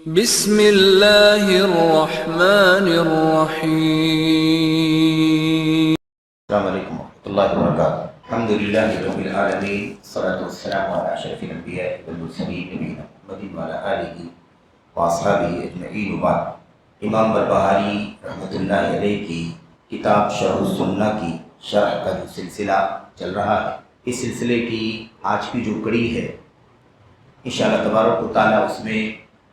بسم اللہ الرحمن الرحیم۔ السلام علیکم ورحمۃ اللہ وبرکاتہ۔ الحمد للہ رب العالمین، والصلاۃ والسلام علی اشرف الانبیاء والمرسلین نبینا محمد وعلی آلہ واصحابہ اجمعین وبعد۔ امام بربہاری رحمۃ اللہ علیہ کی کتاب شرح السنہ کی شرح کا جو سلسلہ چل رہا ہے، اس سلسلے کی آج کی جو کڑی ہے انشاءاللہ تبارک و تعالیٰ اس میں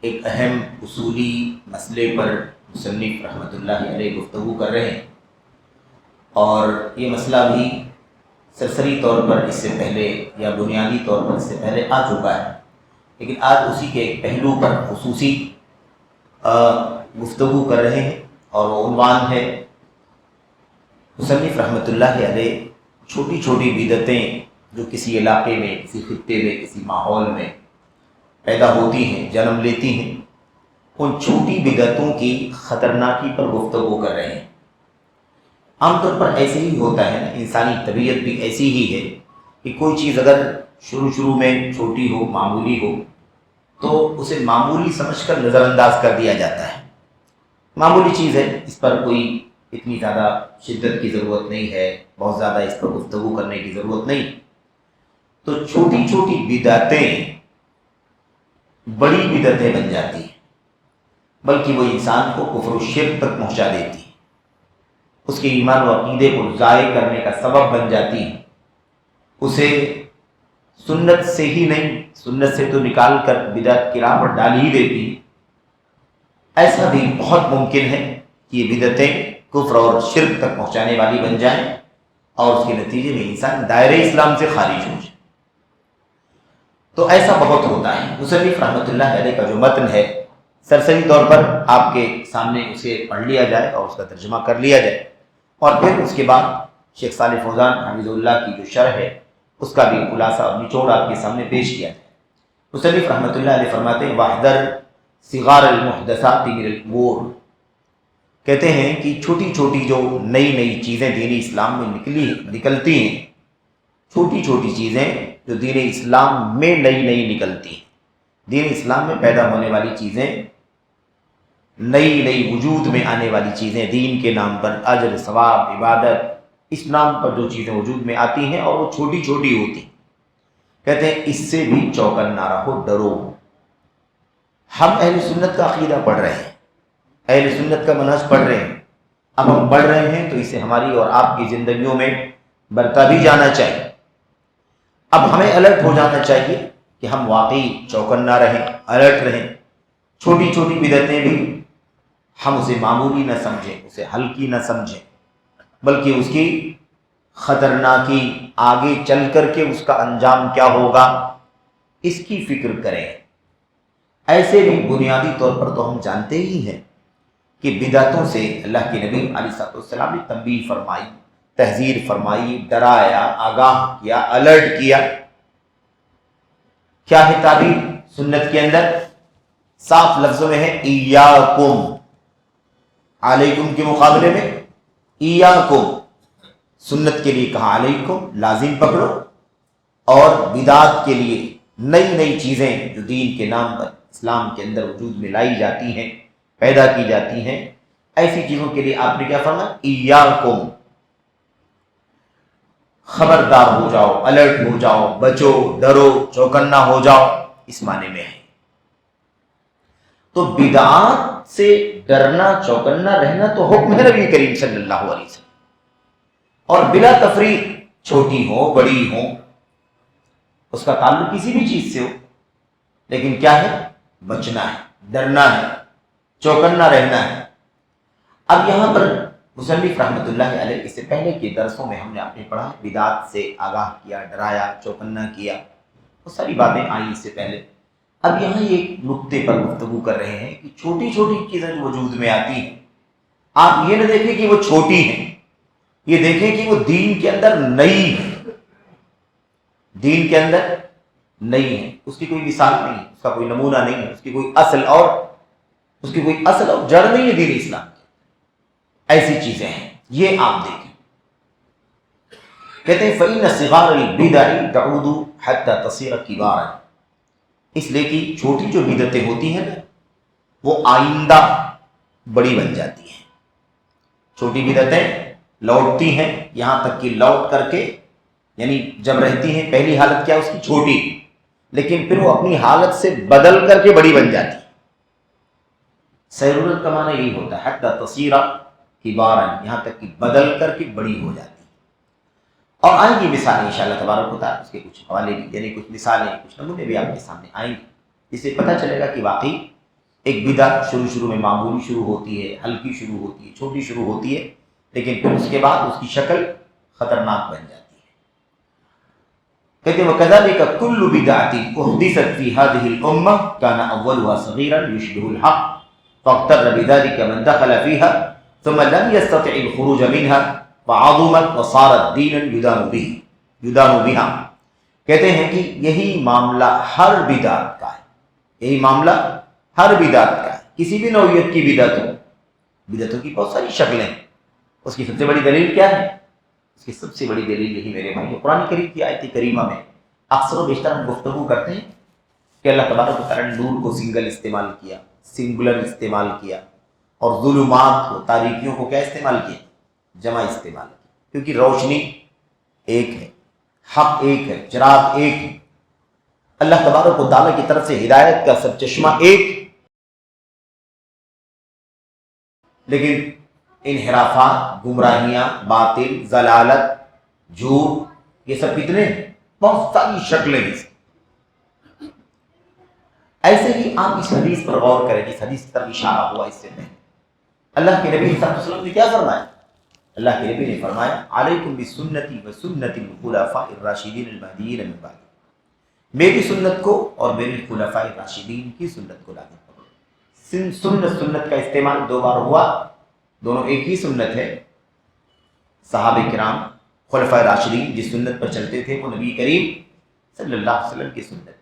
ایک اہم اصولی مسئلے پر مصنف رحمۃ اللہ علیہ گفتگو کر رہے ہیں، اور یہ مسئلہ بھی سرسری طور پر اس سے پہلے یا بنیادی طور پر اس سے پہلے آ چکا ہے، لیکن آج اسی کے ایک پہلو پر خصوصی گفتگو کر رہے ہیں، اور وہ عنوان ہے مصنف رحمۃ اللہ علیہ چھوٹی چھوٹی بدعتیں جو کسی علاقے میں، کسی خطے میں، کسی ماحول میں پیدا ہوتی ہیں، جنم لیتی ہیں، ان چھوٹی بدعتوں کی خطرناکی پر گفتگو کر رہے ہیں۔ عام طور پر ایسے ہی ہوتا ہے نا، انسانی طبیعت بھی ایسی ہی ہے کہ کوئی چیز اگر شروع میں چھوٹی ہو، معمولی ہو، تو اسے معمولی سمجھ کر نظر انداز کر دیا جاتا ہے۔ معمولی چیز ہے، اس پر کوئی اتنی زیادہ شدت کی ضرورت نہیں ہے، بہت زیادہ اس پر گفتگو کرنے کی ضرورت نہیں۔ تو چھوٹی چھوٹی بدعتیں بڑی بدعتیں بن جاتی ہیں، بلکہ وہ انسان کو کفر و شرک تک پہنچا دیتی ہیں، اس کے ایمان و عقیدے کو ضائع کرنے کا سبب بن جاتی ہیں، اسے سنت سے ہی نہیں، سنت سے تو نکال کر بدعت کی راہ پر ڈال ہی دیتی ہیں۔ ایسا بھی بہت ممکن ہے کہ یہ بدعتیں کفر اور شرک تک پہنچانے والی بن جائیں، اور اس کے نتیجے میں انسان دائرہ اسلام سے خارج ہو جائے۔ تو ایسا بہت ہوتا ہے۔ مصنف رحمۃ اللہ علیہ کا جو متن ہے، سرسری طور پر آپ کے سامنے اسے پڑھ لیا جائے اور اس کا ترجمہ کر لیا جائے، اور پھر اس کے بعد شیخ صالح فوزان حفظہ اللہ کی جو شرح ہے اس کا بھی خلاصہ اور نچوڑ آپ کے سامنے پیش کیا جائے۔ مصنف رحمۃ اللہ علیہ فرماتے ہیں وَاحْذَرْ صِغَارَ الْمُحْدَثَاتِ مِنَ الْأُمُورِ، کہتے ہیں کہ چھوٹی چھوٹی جو نئی چیزیں دین اسلام میں نکلتی ہیں، چھوٹی چھوٹی چیزیں جو دین اسلام میں نئی نکلتی ہیں، دین اسلام میں پیدا ہونے والی چیزیں، نئی وجود میں آنے والی چیزیں، دین کے نام پر اجر، ثواب، عبادت، اس نام پر جو چیزیں وجود میں آتی ہیں اور وہ چھوٹی چھوٹی ہوتی ہیں، کہتے ہیں اس سے بھی چوکنا رہو، ڈرو۔ ہم اہل سنت کا عقیدہ پڑھ رہے ہیں، اہل سنت کا منہج پڑھ رہے ہیں، اب ہم پڑھ رہے ہیں تو اسے ہماری اور آپ کی زندگیوں میں برتا بھی جانا چاہیے۔ اب ہمیں الرٹ ہو جانا چاہیے کہ ہم واقعی چوکنا رہیں، الرٹ رہیں۔ چھوٹی چھوٹی بدعتیں بھی ہم اسے معمولی نہ سمجھیں، اسے ہلکی نہ سمجھیں، بلکہ اس کی خطرناکی، آگے چل کر کے اس کا انجام کیا ہوگا اس کی فکر کریں۔ ایسے بھی بنیادی طور پر تو ہم جانتے ہی ہیں کہ بدعتوں سے اللہ کے نبی علیہ السلام نے تنبیہ فرمائی، تحذیر فرمائی، ڈرایا، آگاہ کیا، الرٹ کیا۔ کیا ہے تعبیر سنت کے اندر؟ صاف لفظوں میں ہے ایاکم، علیکم کے مقابلے میں ایاکم، سنت کے لیے کہا علیکم، لازم پکڑو، اور بدعات کے لیے نئی چیزیں جو دین کے نام پر اسلام کے اندر وجود میں لائی جاتی ہیں، پیدا کی جاتی ہیں، ایسی چیزوں کے لیے آپ نے کیا فرمایا؟ ایاکم، خبردار ہو جاؤ، الرٹ ہو جاؤ، بچو، ڈرو، چوکنا ہو جاؤ، اس معنی میں ہے۔ تو بدعات سے ڈرنا، چوکنا رہنا تو حکم ہے نبی کریم صلی اللہ علیہ وسلم، اور بلا تفریق، چھوٹی ہو بڑی ہو، اس کا تعلق کسی بھی چیز سے ہو، لیکن کیا ہے؟ بچنا ہے، ڈرنا ہے، چوکنا رہنا ہے۔ اب یہاں پر مصنف رحمۃ اللہ علیہ اس سے پہلے کے درسوں میں ہم نے آپ نے پڑھا، بدعات سے آگاہ کیا، ڈرایا، چوکنا کیا، وہ ساری باتیں آئیں اس سے پہلے۔ اب یہاں ایک نقطے پر گفتگو کر رہے ہیں کہ چھوٹی چھوٹی چیزیں جو وجود میں آتی ہیں، آپ یہ نہ دیکھیں کہ وہ چھوٹی ہیں، یہ دیکھیں کہ وہ دین کے اندر نئی ہے، دین کے اندر نئی ہے، اس کی کوئی مثال نہیں ہے، اس کا کوئی نمونہ نہیں ہے، اس کی کوئی اصل اور جڑ نہیں ہے دین اسلام کی۔ ایسی چیزیں ہیں، یہ آپ دیکھیں۔ کہتے ہیں فَإِنَّ صِغَارَ الْبِدَعِ تَعُودُ حَتَّى تَصِيرَ كِبَارًا، اس لیے کہ چھوٹی جو بدعتیں ہوتی ہیں نا، وہ آئندہ بڑی بن جاتی ہیں. چھوٹی بدعتیں لوٹتی ہیں یہاں تک کہ لوٹ کر کے یعنی جب رہتی ہیں پہلی حالت کیا اس کی چھوٹی، لیکن پھر وہ اپنی حالت سے بدل کر کے بڑی بن جاتی ہے. سیرورت کا معنی یہی ہوتا ہے حتی تصیر کبارا، یہاں تک کہ بدل کر کے بڑی ہو جاتی ہے. اور آئیں گی مثالیں انشاءاللہ تبارک و تعالیٰ، اس کے کچھ حوالے بھی یعنی کچھ مثالیں کچھ نمونے بھی آپ کے سامنے آئیں گے، جس سے پتہ چلے گا کہ واقعی ایک بدعت شروع میں معمولی شروع ہوتی ہے، ہلکی شروع ہوتی ہے، چھوٹی شروع ہوتی ہے، لیکن پھر اس کے بعد اس کی شکل خطرناک بن جاتی ہے. کہتے ہیں وَكَذَلِكَ كُلُّ بِدْعَةٍ أُحْدِثَتْ فِي هَذِهِ الْأُمَّةِ كَانَ أَوَّلُهَا صَغِيرًا يُشْبِهُ الْحَقَّ فَاغْتَرَّ بِذَلِكَ مَنْ دَخَلَ فِيهَا ثُمَّ لَمْ يَسْتَطِعِ الْخُرُوجَ مِنْهَا فَعَظُمَتْ وَصَارَتْ دِينًا يُدَانُ بِهَا. کہتے ہیں کہ یہی معاملہ ہر بدعت کا ہے، یہی معاملہ ہر بدعت کا ہے، کسی بھی نوعیت کی بدعت ہو. بدعتوں کی بہت ساری شکلیں ہیں. اس کی سب سے بڑی دلیل کیا ہے؟ اس کی سب سے بڑی دلیل یہی میرے بھائی قرآن کریم کی آیت کریمہ میں اکثر و بیشتر ہم گفتگو کرتے ہیں کہ اللہ تبارک و تعالیٰ نے نور کو سنگل استعمال کیا، سنگولر استعمال کیا، اور ظلمات کو تاریکیوں کو کیا استعمال کیا؟ جمع استعمال کیا. کیونکہ روشنی ایک ہے، حق ایک ہے، چراغ ایک ہے، اللہ تبارک و تعالیٰ کی طرف سے ہدایت کا سب چشمہ ایک. لیکن انحرافات، گمراہیاں، باطل، ضلالت، جھوٹ، یہ سب کتنے ہیں؟ بہت ساری شکلیں ہیں. ایسے ہی آپ اس حدیث پر غور کریں، جس حدیث کی طرف اشارہ ہوا اس سے پہلے اللہ کے نبی صلی اللہ علیہ وسلم نے کیا فرمایا؟ اللہ کے نبی نے فرمایا علیکم بسنتی و سنت الخلفاء الراشدین المہدیین من بعد، میری سنت کو اور میرے خلفاء راشدین کی سنت کو لاگو کرو. سنت کا استعمال دو بار ہوا، دونوں ایک ہی سنت ہے. صحابہ کرام خلفاء راشدین جس سنت پر چلتے تھے وہ نبی کریم صلی اللہ علیہ وسلم کی سنت تھی.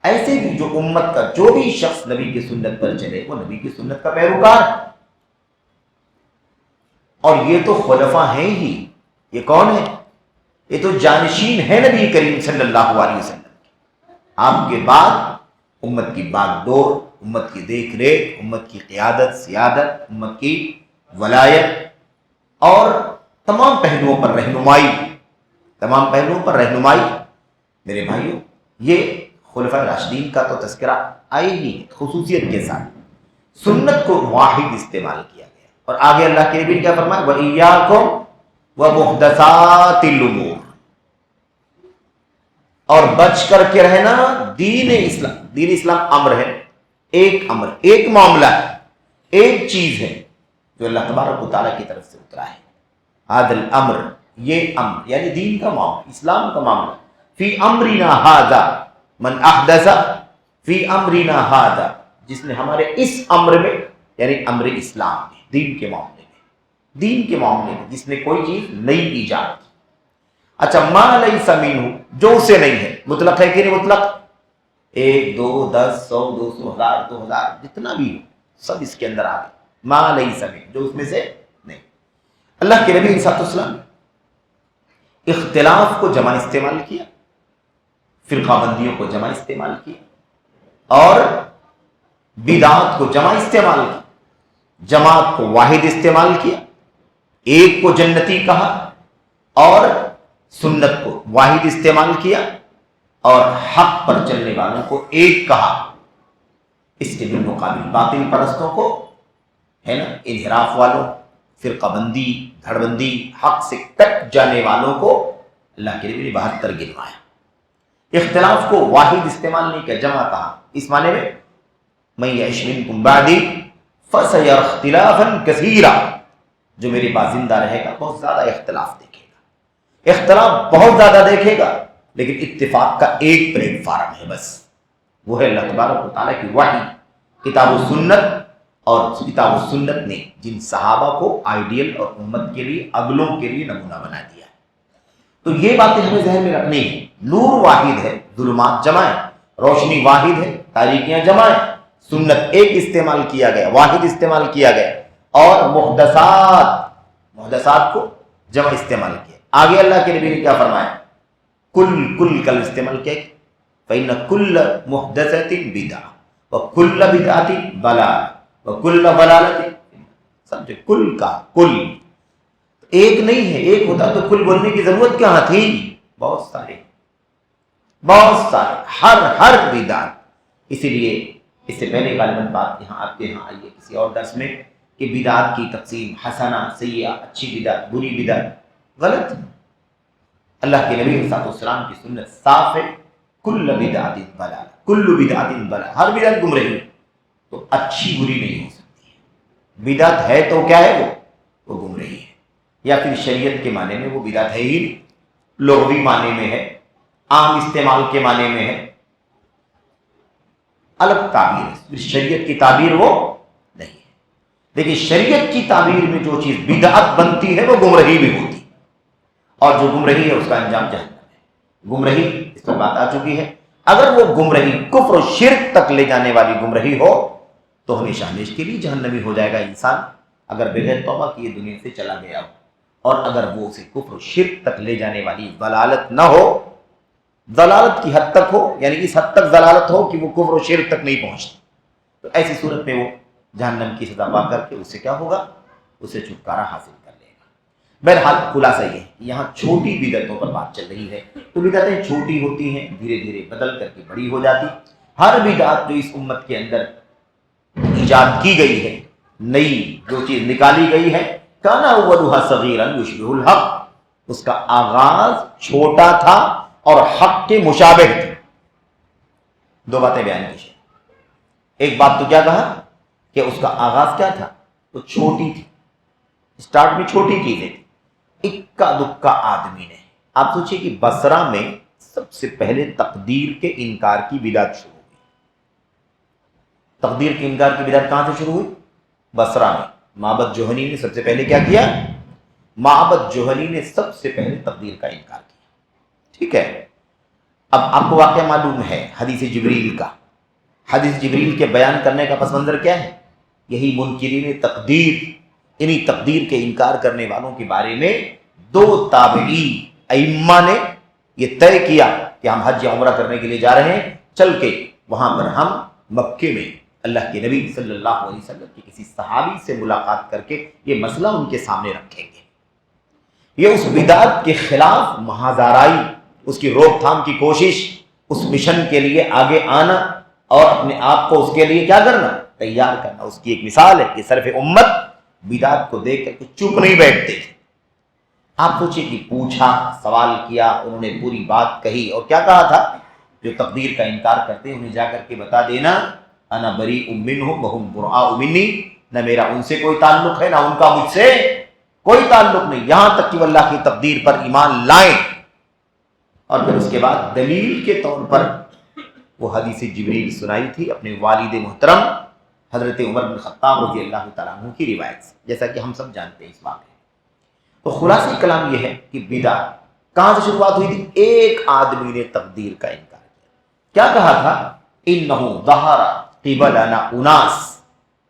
ایسے بھی جو امت کا جو بھی شخص نبی کی سنت پر چلے وہ نبی کی سنت کا پیروکار. اور یہ تو خلفاء ہیں ہی، یہ کون ہے؟ یہ تو جانشین ہے نبی کریم صلی اللہ علیہ وسلم. آپ کے بعد امت کی باغ ڈور، امت کی دیکھ ریکھ، امت کی قیادت، سیادت، امت کی ولایت اور تمام پہلوؤں پر رہنمائی، میرے بھائیوں یہ خلفاء راشدین کا تو تذکرہ آئے ہی خصوصیت کے ساتھ. سنت کو واحد استعمال کیا گیا، اور آگے اللہ کے نبی کیا فرمایا؟ وَإِيَّاكُمْ وَمُحْدَثَاتِ الْأُمُورِ، اور بچ کر کے رہنا دین اسلام. دین اسلام امر ہے، ایک امر، ایک معاملہ ہے، ایک چیز ہے جو اللہ تبارک و تعالیٰ کی طرف سے اترا ہے. عادل امر، یہ امر یعنی دین کا معاملہ، اسلام کا معاملہ. فی امرنا ھذا من احدث فی امرنا ھذا، جس نے ہمارے اس امر میں یعنی امر اسلام میں، دین کے معاملے میں جس نے کوئی چیز نئی ایجاد کی. اچھا، ما لیس منہ، جو اسے نہیں ہے، مطلق ہے کہ نہیں مطلق؟ 1 2 10 100 200 1000 2000 جتنا بھی ہو سب اس کے اندر آ گئے. ما لیس منہ، جو اس میں سے نہیں. اللہ کے نبی صلی اللہ علیہ وسلم اختلاف کو جمع استعمال کیا، فرقہ بندیوں کو جمع استعمال کیا، اور بدعات کو جمع استعمال کیا. جماعت کو واحد استعمال کیا، ایک کو جنتی کہا، اور سنت کو واحد استعمال کیا، اور حق پر چلنے والوں کو ایک کہا. اس کے بالمقابل باطل پرستوں کو ہے نا، انحراف والوں، فرقہ بندی، دھڑ بندی، حق سے کٹ جانے والوں کو اللہ کے نبی نے 72 گنوایا. اختلاف کو واحد استعمال نہیں کیا، جمع کہا. اس معنی میں من یعش منکم بعدی فسیری اختلافا کثیرا، جو میرے بعد زندہ رہے گا بہت زیادہ اختلاف دیکھے گا، اختلاف بہت زیادہ دیکھے گا، لیکن اتفاق کا ایک پلیٹ فارم ہے بس، وہ ہے اللہ تبارک و تعالیٰ کی وحی، کتاب و سنت. اور کتاب و سنت نے جن صحابہ کو آئیڈیل اور امت کے لیے، اگلوں کے لیے نمونہ بنا دیا. تو یہ باتیں ہمیں ذہن میں رکھنی ہیں. نور واحد ہے، ظلمات جمع ہے، روشنی واحد ہے، تاریکیاں جمع ہے. سنت ایک استعمال کیا گیا، واحد استعمال کیا گیا، اور محدثات کو جمع استعمال کیا. آگے اللہ کے نبی نے کیا فرمایا؟ کل استعمال کیا، فإن کل محدثۃ بدعہ وَكُلَّ بِدْعَةٍ ضَلَالَةٍ وَكُلَّ ضَلَالَةٍ، سمجھے، کل کا کل ایک نہیں ہے، ایک ہوتا تو کل بولنے کی ضرورت کہاں تھی؟ بہت سارے ہر بدعت. اسی لیے اس سے پہلے غالباً بات یہاں آپ کے یہاں آئی ہے کسی اور درس میں کہ بدعت کی تقسیم حسنہ سیئہ، اچھی بدعت بری بدعت، غلط. اللہ کے نبی صلی اللہ علیہ وسلم کی سنت صاف ہے، کل بدعت ضلالہ، کل بدعت ضلالہ، ہر بدعت گمراہی. تو اچھی بری نہیں ہو سکتی ہے. بدعت ہے تو کیا ہے؟ وہ گمراہی ہے. یا پھر شریعت کے معنی میں وہ بدعت ہے ہی، لغوی معنی میں ہے، عام استعمال کے معنی میں ہے، الگ تعبیر ہے. پھر شریعت کی تعبیر وہ نہیں ہے. لیکن شریعت کی تعبیر میں جو چیز بدعت بنتی ہے وہ گمراہی بھی ہوتی ہے، اور جو گمراہی ہے اس کا انجام جہنم ہے. گمراہی اس پر بات آ چکی ہے. اگر وہ گمراہی کفر و شرک تک لے جانے والی گمراہی ہو تو ہمیشہ ہمیشہ کے لیے جہنمی ہو جائے گا انسان، اگر بغیر توبہ کیے دنیا سے چلا گیا ہو. اور اگر وہ اسے کفر و شرک تک لے جانے والی ضلالت نہ ہو، ضلالت کی حد تک ہو، یعنی اس حد تک ضلالت ہو کہ وہ کفر و شرک تک نہیں پہنچتی، تو ایسی صورت میں وہ جہنم کی سزا پا کر کے اس سے کیا ہوگا؟ اسے چھٹکارا حاصل کر لے گا. بہرحال خلاصہ یہ ہے کہ یہاں چھوٹی بدعتوں پر بات چل رہی ہے. تو بدعتیں چھوٹی ہوتی ہیں، دھیرے دھیرے بدل کر کے بڑی ہو جاتی. ہر بدعت جو اس امت کے اندر ایجاد کی گئی ہے، نئی جو چیز نکالی گئی ہے، کانا اولها صغیرا یشبہ الحق، اس کا آغاز چھوٹا تھا اور حق کے مشابہ تھے. دو باتیں بیان کی. ایک بات تو کیا کہا کہ اس کا آغاز کیا تھا؟ وہ چھوٹی تھی، اسٹارٹ میں چھوٹی چیزیں تھی. اکا دکا آدمی نے، آپ سوچئے کہ بصرہ میں سب سے پہلے تقدیر کے انکار کی بدعت شروع ہوئی. تقدیر کے انکار کی بدعت کہاں سے شروع ہوئی؟ بصرہ میں. معبد جوہنی نے سب سے پہلے کیا کیا؟ معبد جوہنی نے سب سے پہلے تقدیر کا انکار کیا. ٹھیک ہے. اب آپ کو واقعہ معلوم ہے حدیث جبریل کا. حدیث جبریل کے بیان کرنے کا پس منظر کیا ہے؟ یہی منکرین تقدیر، انہی تقدیر کے انکار کرنے والوں کے بارے میں دو تابعی ائمہ نے یہ طے کیا کہ ہم حج یا عمرہ کرنے کے لیے جا رہے ہیں، چل کے وہاں پر ہم مکے میں اللہ کے نبی صلی اللہ علیہ وسلم کی کسی صحابی سے ملاقات کر کے یہ مسئلہ ان کے سامنے رکھیں گے. یہ اس بدعت کے خلاف محاذرائی، اس کی روک تھام کی کوشش، اس مشن کے لیے آگے آنا اور اپنے آپ کو اس کے لیے کیا کرنا؟ تیار کرنا. اس کی ایک مثال ہے کہ سلف امت بدعت کو دیکھ کر کے چپ نہیں بیٹھتے تھے. آپ سوچئے کہ پوچھا، سوال کیا، انہوں نے پوری بات کہی، اور کیا کہا تھا؟ جو تقدیر کا انکار کرتے ہیں انہیں جا کر کے بتا دینا انا بریء منہم وہم براء منی، نہ میرا ان سے کوئی تعلق ہے نہ ان کا مجھ سے کوئی تعلق نہیں، یہاں تک کہ وہ اللہ کی تقدیر پر ایمان لائیں. اور پھر اس کے بعد دلیل کے طور پر وہ حدیث جبریل سنائی تھی اپنے والد محترم حضرت عمر بن خطاب رضی اللہ تعالیٰ عنہ کی روایت سے، جیسا کہ ہم سب جانتے ہیں اس واقعے. تو خلاصہ کلام یہ ہے کہ بدعت کہاں سے شروعات ہوئی تھی؟ ایک آدمی نے تقدیر کا انکار کیا کہا تھا؟ انہو ظہر قبلنا اناس،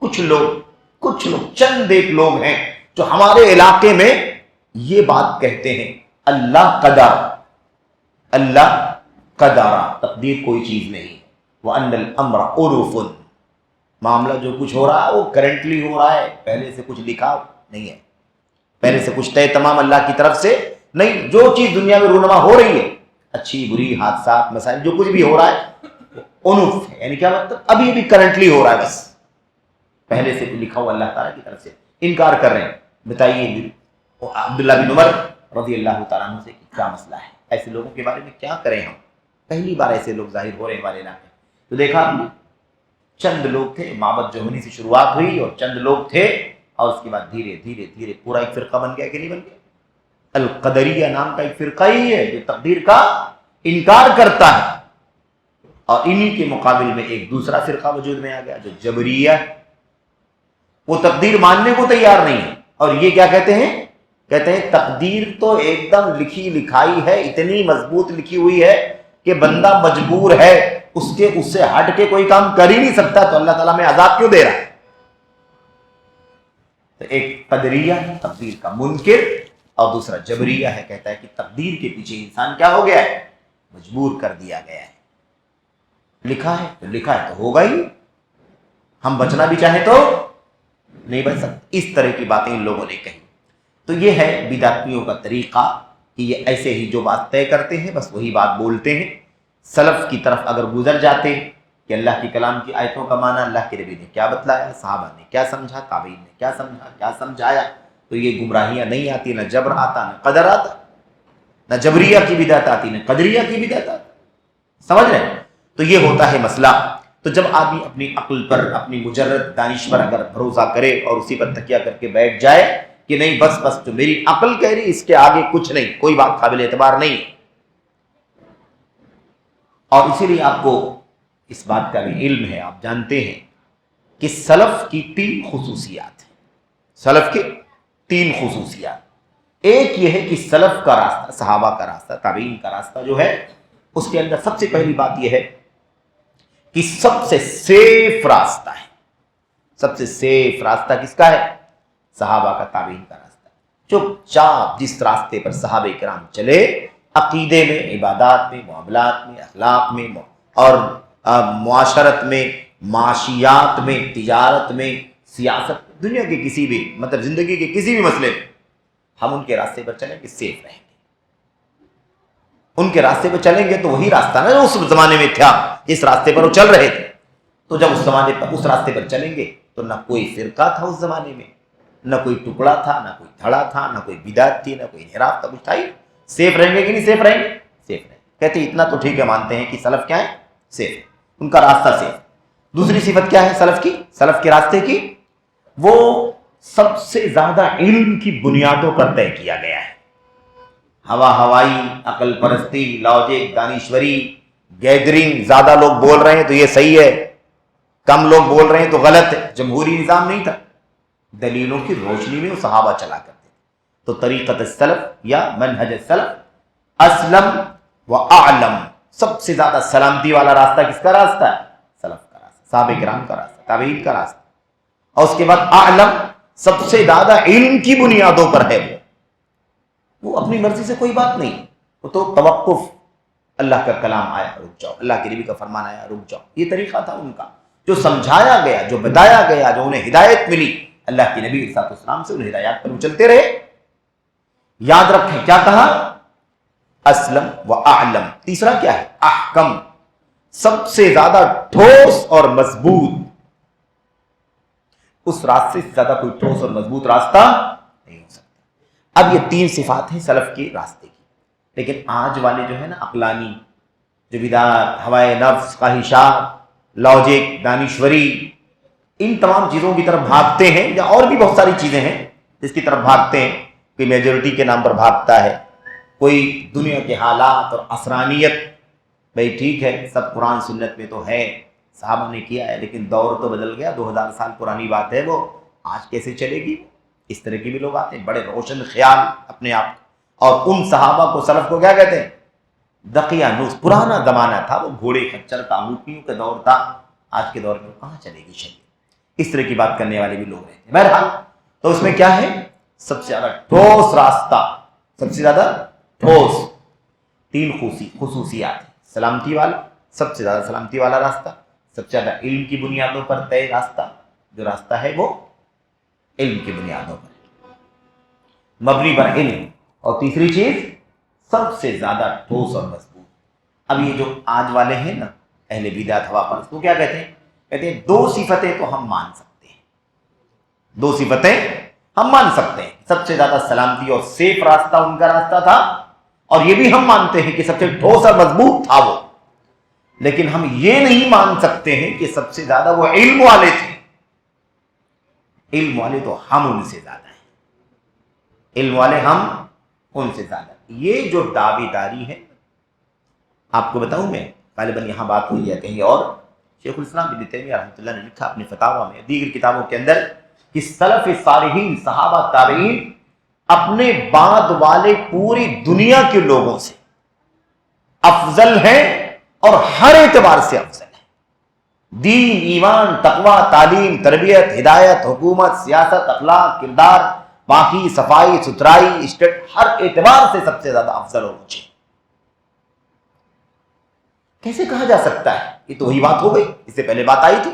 کچھ لوگ چند ایک لوگ ہیں جو ہمارے علاقے میں یہ بات کہتے ہیں اللہ قدر، تقدیر کوئی چیز نہیں. وَأَنَّ الْأَمْرَ عُرُفٌ، معاملہ جو کچھ ہو رہا ہے وہ کرنٹلی ہو رہا ہے، پہلے سے کچھ لکھا نہیں ہے، پہلے سے کچھ طے تمام اللہ کی طرف سے نہیں. جو چیز دنیا میں رونما ہو رہی ہے، اچھی بری حادثات مسائل جو کچھ بھی ہو رہا ہے انف ہے، یعنی کیا مطلب؟ ابھی بھی کرنٹلی ہو رہا ہے، بس پہلے سے لکھا ہوا اللہ تعالیٰ کی طرف سے انکار کر رہے ہیں. بتائیے عبداللہ بن عمر رضی اللہ تعالیٰ عنہ سے کیا مسئلہ ہے؟ ایسے لوگوں کے بارے میں کیا کریں ہم؟ پہلی بار ایسے لوگ ظاہر ہو رہے ہیں ہمارے علاقے. تو دیکھا آپ نے چند لوگ تھے، معبد جوہنی سے شروعات ہوئی اور چند لوگ تھے، اور اس کے بعد دھیرے دھیرے پورا ایک فرقہ بن گیا کہ نہیں بن گیا؟ القدریہ نام کا ایک فرقہ ہی ہے جو تقدیر کا انکار کرتا ہے. اور انہی کے مقابل میں ایک دوسرا فرقہ وجود میں آ گیا جو جبریہ، وہ تقدیر ماننے کو تیار نہیں ہے. اور یہ کیا کہتے ہیں؟ کہتے ہیں تقدیر تو ایک دم لکھی لکھائی ہے، اتنی مضبوط لکھی ہوئی ہے کہ بندہ مجبور ہے، اس سے ہٹ کے کوئی کام کر ہی نہیں سکتا، تو اللہ تعالیٰ میں عذاب کیوں دے رہا ہے؟ تو ایک قدریہ تقدیر کا منکر، اور دوسرا جبریہ ہے، کہتا ہے کہ تقدیر کے پیچھے انسان کیا ہو گیا ہے؟ مجبور کر دیا گیا ہے. لکھا ہے تو لکھا ہے تو ہوگا ہی، ہم بچنا بھی چاہیں تو نہیں بچ سکتے. اس طرح کی باتیں ان لوگوں نے کہی. تو یہ ہے بدعتیوں کا طریقہ کہ یہ ایسے ہی جو بات طے کرتے ہیں بس وہی بات بولتے ہیں. سلف کی طرف اگر گزر جاتے کہ اللہ کے کلام کی آیتوں کا معنی اللہ کے نبی نے کیا بتلایا، صحابہ نے کیا سمجھا، تابعین نے کیا سمجھا، کیا سمجھایا، تو یہ گمراہیاں نہیں آتی، نہ جبر آتا، نہ قدر آتا، نہ جبریہ کی بدعت آتی، نہ قدریہ کی بدعت آتی. سمجھ رہے ہیں؟ تو یہ ہوتا ہے مسئلہ. تو جب آدمی اپنی عقل پر، اپنی مجرد دانش پر اگر بھروسہ کرے اور اسی پر تکیہ کر کے بیٹھ جائے کہ نہیں بس جو میری عقل کہہ رہی اس کے آگے کچھ نہیں، کوئی بات قابل اعتبار نہیں. اور اسی لیے آپ کو اس بات کا بھی علم ہے، آپ جانتے ہیں کہ سلف کی 3 خصوصیات ہیں. سلف کی 3 خصوصیات. ایک یہ ہے کہ سلف کا راستہ، صحابہ کا راستہ، تابعین کا راستہ جو ہے اس کے اندر سب سے پہلی بات یہ ہے کہ سب سے سیف راستہ ہے. سب سے سیف راستہ کس کا ہے؟ صحابہ کا، تابعین کا راستہ. چپ چاپ جس راستے پر صحابہ کرام چلے، عقیدے میں، عبادات میں، معاملات میں، اخلاق میں اور معاشرت میں، معاشیات میں، تجارت میں، سیاست، دنیا کے کسی بھی مطلب زندگی کے کسی بھی مسئلے میں ہم ان کے راستے پر چلیں گے سیف رہیں گے. ان کے راستے پر چلیں گے تو وہی راستہ نا جو اس زمانے میں تھا، جس راستے پر وہ چل رہے تھے. تو جب اس زمانے پر اس راستے پر چلیں گے تو نہ کوئی فرقہ تھا اس زمانے میں، نہ کوئی ٹکڑا تھا، نہ کوئی دھڑا تھا، نہ کوئی بدعت تھی، نہ کوئی انحراف تھا، کچھ تھا ہی. سیف رہیں گے کہ نہیں سیف رہیں گے؟ سیف رہیں گے. کہتے ہیں اتنا تو ٹھیک ہے، مانتے ہیں کہ سلف کیا ہے؟ سیف. ان کا راستہ سیف. دوسری صفت کیا ہے سلف کی؟ سلف کے راستے کی، وہ سب سے زیادہ علم کی بنیادوں پر طے کیا گیا ہے. ہوائی، عقل پرستی، لاجک، دانشوری، گیدرنگ، زیادہ لوگ بول رہے ہیں تو یہ صحیح ہے، کم لوگ بول رہے ہیں تو غلط ہے. جمہوری نظام نہیں تھا، دلیلوں کی روشنی میں وہ صحابہ چلا کرتے. تو طریقت السلف یا منہج السلف اسلم و اعلم، سب سے زیادہ سلامتی والا راستہ کس کا راستہ ہے؟ سلف کا راستہ، صحابہ کرام کا راستہ، تابعین کا راستہ. اور اس کے بعد اعلم، سب سے زیادہ علم کی بنیادوں پر ہے. وہ اپنی مرضی سے کوئی بات نہیں، وہ تو توقف، اللہ کا کلام آیا رک جاؤ، اللہ کے نبی کا فرمان آیا رک جاؤ. یہ طریقہ تھا ان کا، جو سمجھایا گیا، جو بتایا گیا، جو انہیں ہدایت ملی اللہ کے نبی علیہ السلام سے، ان ہدایات پر وہ چلتے رہے. یاد رکھیں کیا کہا؟ اسلم و اعلم. تیسرا کیا ہے؟ احکم، سب سے زیادہ ٹھوس اور مضبوط. اس راستے سے زیادہ کوئی ٹھوس اور مضبوط راستہ نہیں ہو سکتا. اب یہ 3 صفات ہیں سلف کے راستے کی. لیکن آج والے جو ہے نا عقلانی، جو بدعت، ہوائے نفس، خواہشات، لاجک، دانشوری، ان تمام چیزوں کی طرف بھاگتے ہیں، یا اور بھی بہت ساری چیزیں ہیں جس کی طرف بھاگتے ہیں. کوئی میجورٹی کے نام پر بھاگتا ہے، کوئی دنیا کے حالات اور عصرانیت. بھئی ٹھیک ہے، سب قرآن سنت میں تو ہے، صحابہ نے کیا ہے، لیکن دور تو بدل گیا، 2000 سال پرانی بات ہے، وہ آج کیسے چلے گی؟ اس طرح کے بھی لوگ آتے ہیں، بڑے روشن خیال اپنے آپ. اور ان صحابہ کو، سلف کو کیا کہتے ہیں؟ دقیانوس. پرانا زمانہ تھا، وہ گھوڑے کھچر کا، انگوٹھیوں کا دور تھا. آج کے دور میں کہاں چلے گی شریعت؟ اس طرح کی بات کرنے والے بھی لوگ رہتے ہیں. بہرحال تو اس میں کیا ہے؟ سب سے زیادہ ٹھوس راستہ، سب سے زیادہ ٹھوس 3 خصوصیات ہیں. سلامتی والا، سب سے زیادہ سلامتی والا راستہ، سب سے زیادہ علم کی بنیادوں پر طے راستہ. جو راستہ ہے وہ علم کی بنیادوں پر مبنی بر علم. اور تیسری چیز سب سے زیادہ ٹھوس اور مضبوط. اب یہ جو آج والے ہیں نا اہل بدعت، ہوا پرست، وہ کیا کہتے ہیں؟ کہتے ہیں 2 صفتیں تو ہم مان سکتے ہیں، 2 صفتیں ہم مان سکتے ہیں. سب سے زیادہ سلامتی اور سیف راستہ ان کا راستہ تھا، اور یہ بھی ہم مانتے ہیں کہ سب سے ٹھوس اور مضبوط تھا وہ. لیکن ہم یہ نہیں مان سکتے ہیں کہ سب سے زیادہ وہ علم والے تھے. علم والے تو ہم ان سے زیادہ ہیں، علم والے ہم ان سے زیادہ. یہ جو دعوی داری ہے، آپ کو بتاؤں میں، غالباً یہاں بات ہوئی ہے کہیں اور، شیخ الاسلام ابن تیمیہ رحمۃ اللہ نے لکھا اپنے فتاویٰ میں، دیگر کتابوں کے اندر، کہ سلف صالحین، صحابہ، تابعین اپنے بعد والے پوری دنیا کے لوگوں سے افضل ہیں، اور ہر اعتبار سے افضل ہیں. دین، ایمان، تقوی، تعلیم، تربیت، ہدایت، حکومت، سیاست، اخلاق، کردار، باقی صفائی ستھرائی، اسٹیٹ، ہر اعتبار سے سب سے زیادہ افضل اور اونچے. کیسے کہا جا سکتا ہے؟ یہ تو وہی بات ہو گئی، اس سے پہلے بات آئی تھی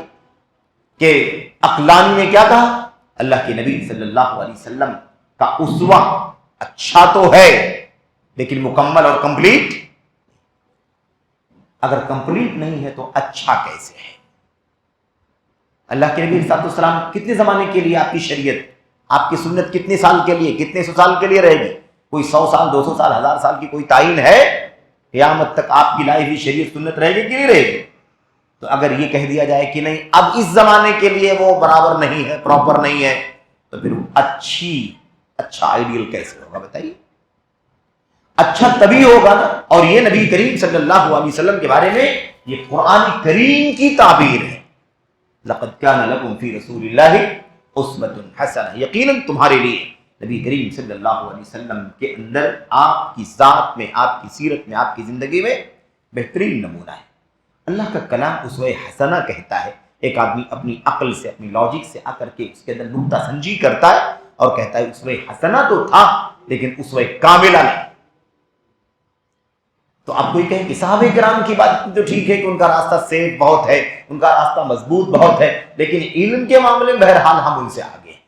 کہ عقلانی نے کیا کہا؟ اللہ کے نبی صلی اللہ علیہ وسلم کا اسوہ اچھا تو ہے لیکن مکمل اور کمپلیٹ، اگر کمپلیٹ نہیں ہے تو اچھا کیسے ہے؟ اللہ کے نبی صلی اللہ علیہ وسلم کتنے زمانے کے لیے آپ کی شریعت، آپ کی سنت کتنے سال کے لیے، کتنے سو سال کے لیے رہے گی؟ کوئی 100 سال 200 سال 1000 سال کی کوئی تعین ہے؟ قیامت تک آپ کی لائی ہوئی شریعت سنت رہے گی کہ نہیں رہے گی؟ تو اگر یہ کہہ دیا جائے کہ نہیں اب اس زمانے کے لیے وہ برابر نہیں ہے، پراپر نہیں ہے، تو پھر اچھا آئیڈیل کیسے ہوگا بتائیے؟ اچھا تبھی ہوگا نا. اور یہ نبی کریم صلی اللہ علیہ وسلم کے بارے میں یہ قرآن کریم کی تعبیر ہے. لقد کان لکم فی رسول اللہ اسوۃ حسنہ، یقیناً تمہارے لیے نبی کریم صلی اللہ علیہ وسلم کے اندر آپ کی ذات میں، آپ کی سیرت میں، آپ کی زندگی میں بہترین نمونہ ہے. اللہ کا کلام اسوہ حسنہ کہتا ہے. ایک آدمی اپنی عقل سے، اپنی لاجک سے آ کر کے اس کے اندر نکتہ سنجی کرتا ہے اور کہتا ہے اسوہ حسنہ تو تھا لیکن اسوہ کاملہ نہیں. تو آپ کوئی کہیں کہ صحابہ کرام کی بات تو ٹھیک ہے کہ ان کا راستہ سیف بہت ہے، ان کا راستہ مضبوط بہت ہے، لیکن علم کے معاملے میں بہرحال ہم ان سے آگے ہیں.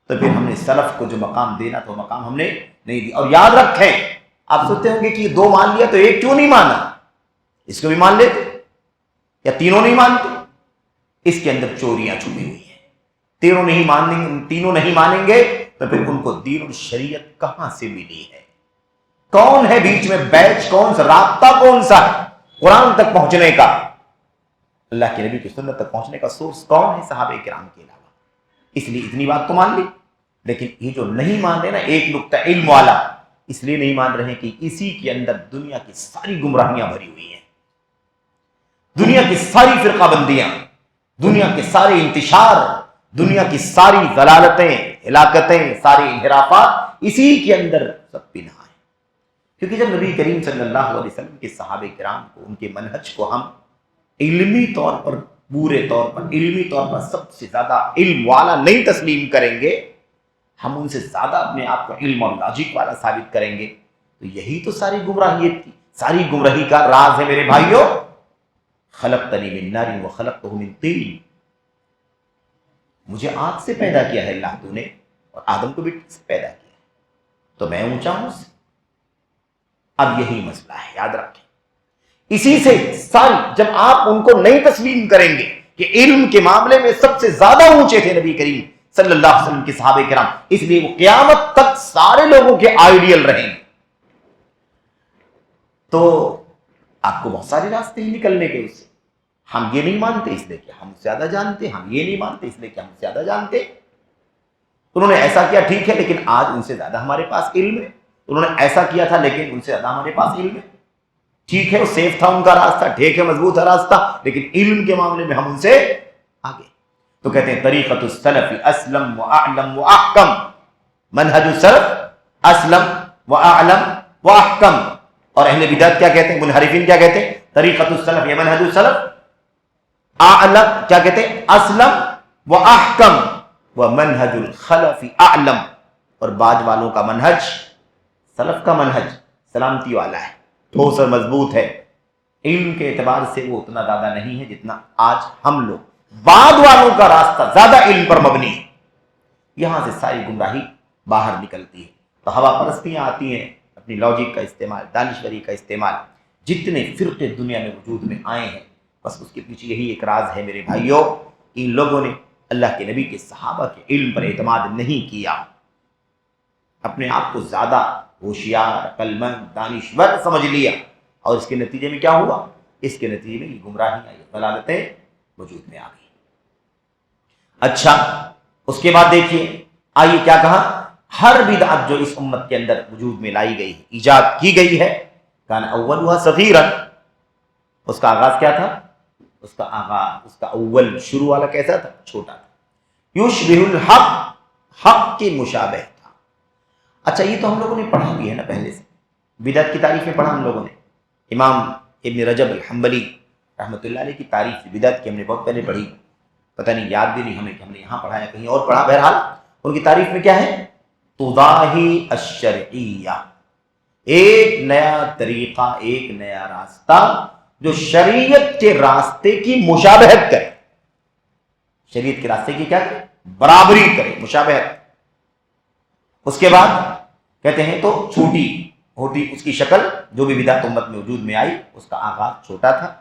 تو پھر ہم نے سلف کو جو مقام دینا تھا وہ مقام ہم نے نہیں دیا. اور یاد رکھیں، آپ سوچتے ہوں گے کہ یہ 2 مان لیا تو ایک کیوں نہیں مانا؟ اس کو بھی مان لیتے یا تینوں نہیں مانتے؟ اس کے اندر چوریاں چھپی ہوئی ہیں. تینوں نہیں مانیں گے تو پھر ان کو دین اور شریعت کہاں سے ملی ہے؟ کون ہے بیچ میں بیچ؟ کون سا رابطہ، کون سا ہے قرآن تک پہنچنے کا، اللہ کے نبی کی سنت تک پہنچنے کا سورس کون ہے؟ صحابہ کرام کے علاوہ. اس لیے اتنی بات تو مان لی. لیکن یہ جو نہیں مان رہے نا ایک نقطہ علم والا، اس لیے نہیں مان رہے کہ اسی کے اندر دنیا کی ساری گمراہیاں بھری ہوئی ہیں، دنیا کی ساری فرقہ بندیاں، دنیا کے سارے انتشار، دنیا کی ساری ضلالتیں، ہلاکتیں، سارے انحرافات اسی کے اندر سب پنہاں ہیں. کیونکہ جب نبی کریم صلی اللہ علیہ وسلم کے صحابہ کرام کو، ان کے منہج کو ہم علمی طور پر، پورے طور پر، علمی طور پر سب سے زیادہ علم والا نہیں تسلیم کریں گے، ہم ان سے زیادہ اپنے آپ کو علم اور لاجک والا ثابت کریں گے، تو یہی تو ساری گمراہیت تھی. ساری گمراہی کا راز ہے میرے بھائیوں، خلقتنی من نار وخلقتہ من طین، مجھے آگ سے پیدا کیا ہے اللہ تو نے، اور آدم کو مٹی سے پیدا کیا ہے، تو میں اونچا ہوں اس سے. اب یہی مسئلہ ہے، یاد رکھیں. اسی سے ساری، جب آپ ان کو نہیں تسلیم کریں گے کہ علم کے معاملے میں سب سے زیادہ اونچے تھے نبی کریم صلی اللہ علیہ وسلم کے صحابہ کرام، اس لیے وہ قیامت تک سارے لوگوں کے آئیڈیل رہیں گے. تو آپ کو بہت سارے راستے ہیں نکلنے کے. اس سے ہم یہ نہیں مانتے اس لیے کہ ہم زیادہ جانتے، ہم یہ نہیں مانتے اس لیے کہ ہم زیادہ جانتے. انہوں نے ایسا کیا ٹھیک ہے، لیکن آج ان سے زیادہ ہمارے پاس علم ہے. انہوں نے ایسا کیا تھا لیکن ان سے زیادہ ہمارے پاس علم ہے. ٹھیک ہے وہ سیف تھا ان کا راستہ، ٹھیک ہے مضبوط تھا راستہ، لیکن علم کے معاملے میں ہم ان سے آگے. تو کہتے ہیں طریقۃ السلف اسلم واعلم واحکم، منہج السلف اسلم واعلم واحکم. اور اہل بدعت کیا کہتے ہیں، منحرفین کیا کہتے ہیں؟ طریقۃ السلف یا منہج السلف اعلم، کیا کہتے ہیں؟ اسلم واحکم، ومنہج الخلف اعلم. اور بعد والوں کا منہج، سلف کا منہج سلامتی والا ہے، ٹھوس اور مضبوط ہے. علم کے اعتبار سے وہ اتنا زیادہ نہیں ہے جتنا آج ہم لوگ. بعد والوں کا راستہ زیادہ علم پر مبنی ہے. یہاں سے ساری گمراہی باہر نکلتی ہے. تو ہوا پرستیاں آتی ہیں، اپنی لاجک کا استعمال، دانشوری کا استعمال. جتنے فرقے دنیا میں وجود میں آئے ہیں، بس اس کے پیچھے یہی ایک راز ہے میرے بھائیوں، ان لوگوں نے اللہ کے نبی کے صحابہ کے علم پر اعتماد نہیں کیا، اپنے آپ کو زیادہ ہوشیار، عقل مند، دانشور سمجھ لیا، اور اس کے نتیجے میں کیا ہوا؟ اس کے نتیجے میں یہ گمراہیاں، یہ ضلالتیں وجود میں آ گئی. اچھا، اس کے بعد دیکھیے آئیے کیا کہا، ہر بدعت جو اس امت کے اندر وجود میں لائی گئی ہے، ایجاد کی گئی ہے، کان اولها صغیرا، اس کا آغاز کیا تھا؟ اس کا آغاز، اس کا اول شروع والا کیسا تھا؟ چھوٹا تھا. یشبہ الحق، حق کی مشابہ تھا. اچھا یہ تو ہم لوگوں نے پڑھا بھی ہے نا پہلے سے، بدعت کی تعریف میں پڑھا ہم لوگوں نے. امام ابن رجب الحنبلی رحمۃ اللہ علیہ کی تعریف بدعت کی ہم نے بہت پہلے پڑھی، پتہ نہیں یاد بھی نہیں ہمیں کہ ہم نے یہاں پڑھا یا کہیں اور پڑھا. بہرحال ان کی تعریف میں کیا ہے؟ تضاہی الشرعیہ، ایک نیا طریقہ، ایک نیا راستہ جو شریعت کے راستے کی مشابہت کرے. شریعت کے راستے کی کیا کرے؟ برابری کرے، مشابہت۔ اس کے بعد کہتے ہیں تو چھوٹی ہوتی اس کی شکل، جو بھی بدعت امت میں وجود میں آئی اس کا آغاز چھوٹا تھا،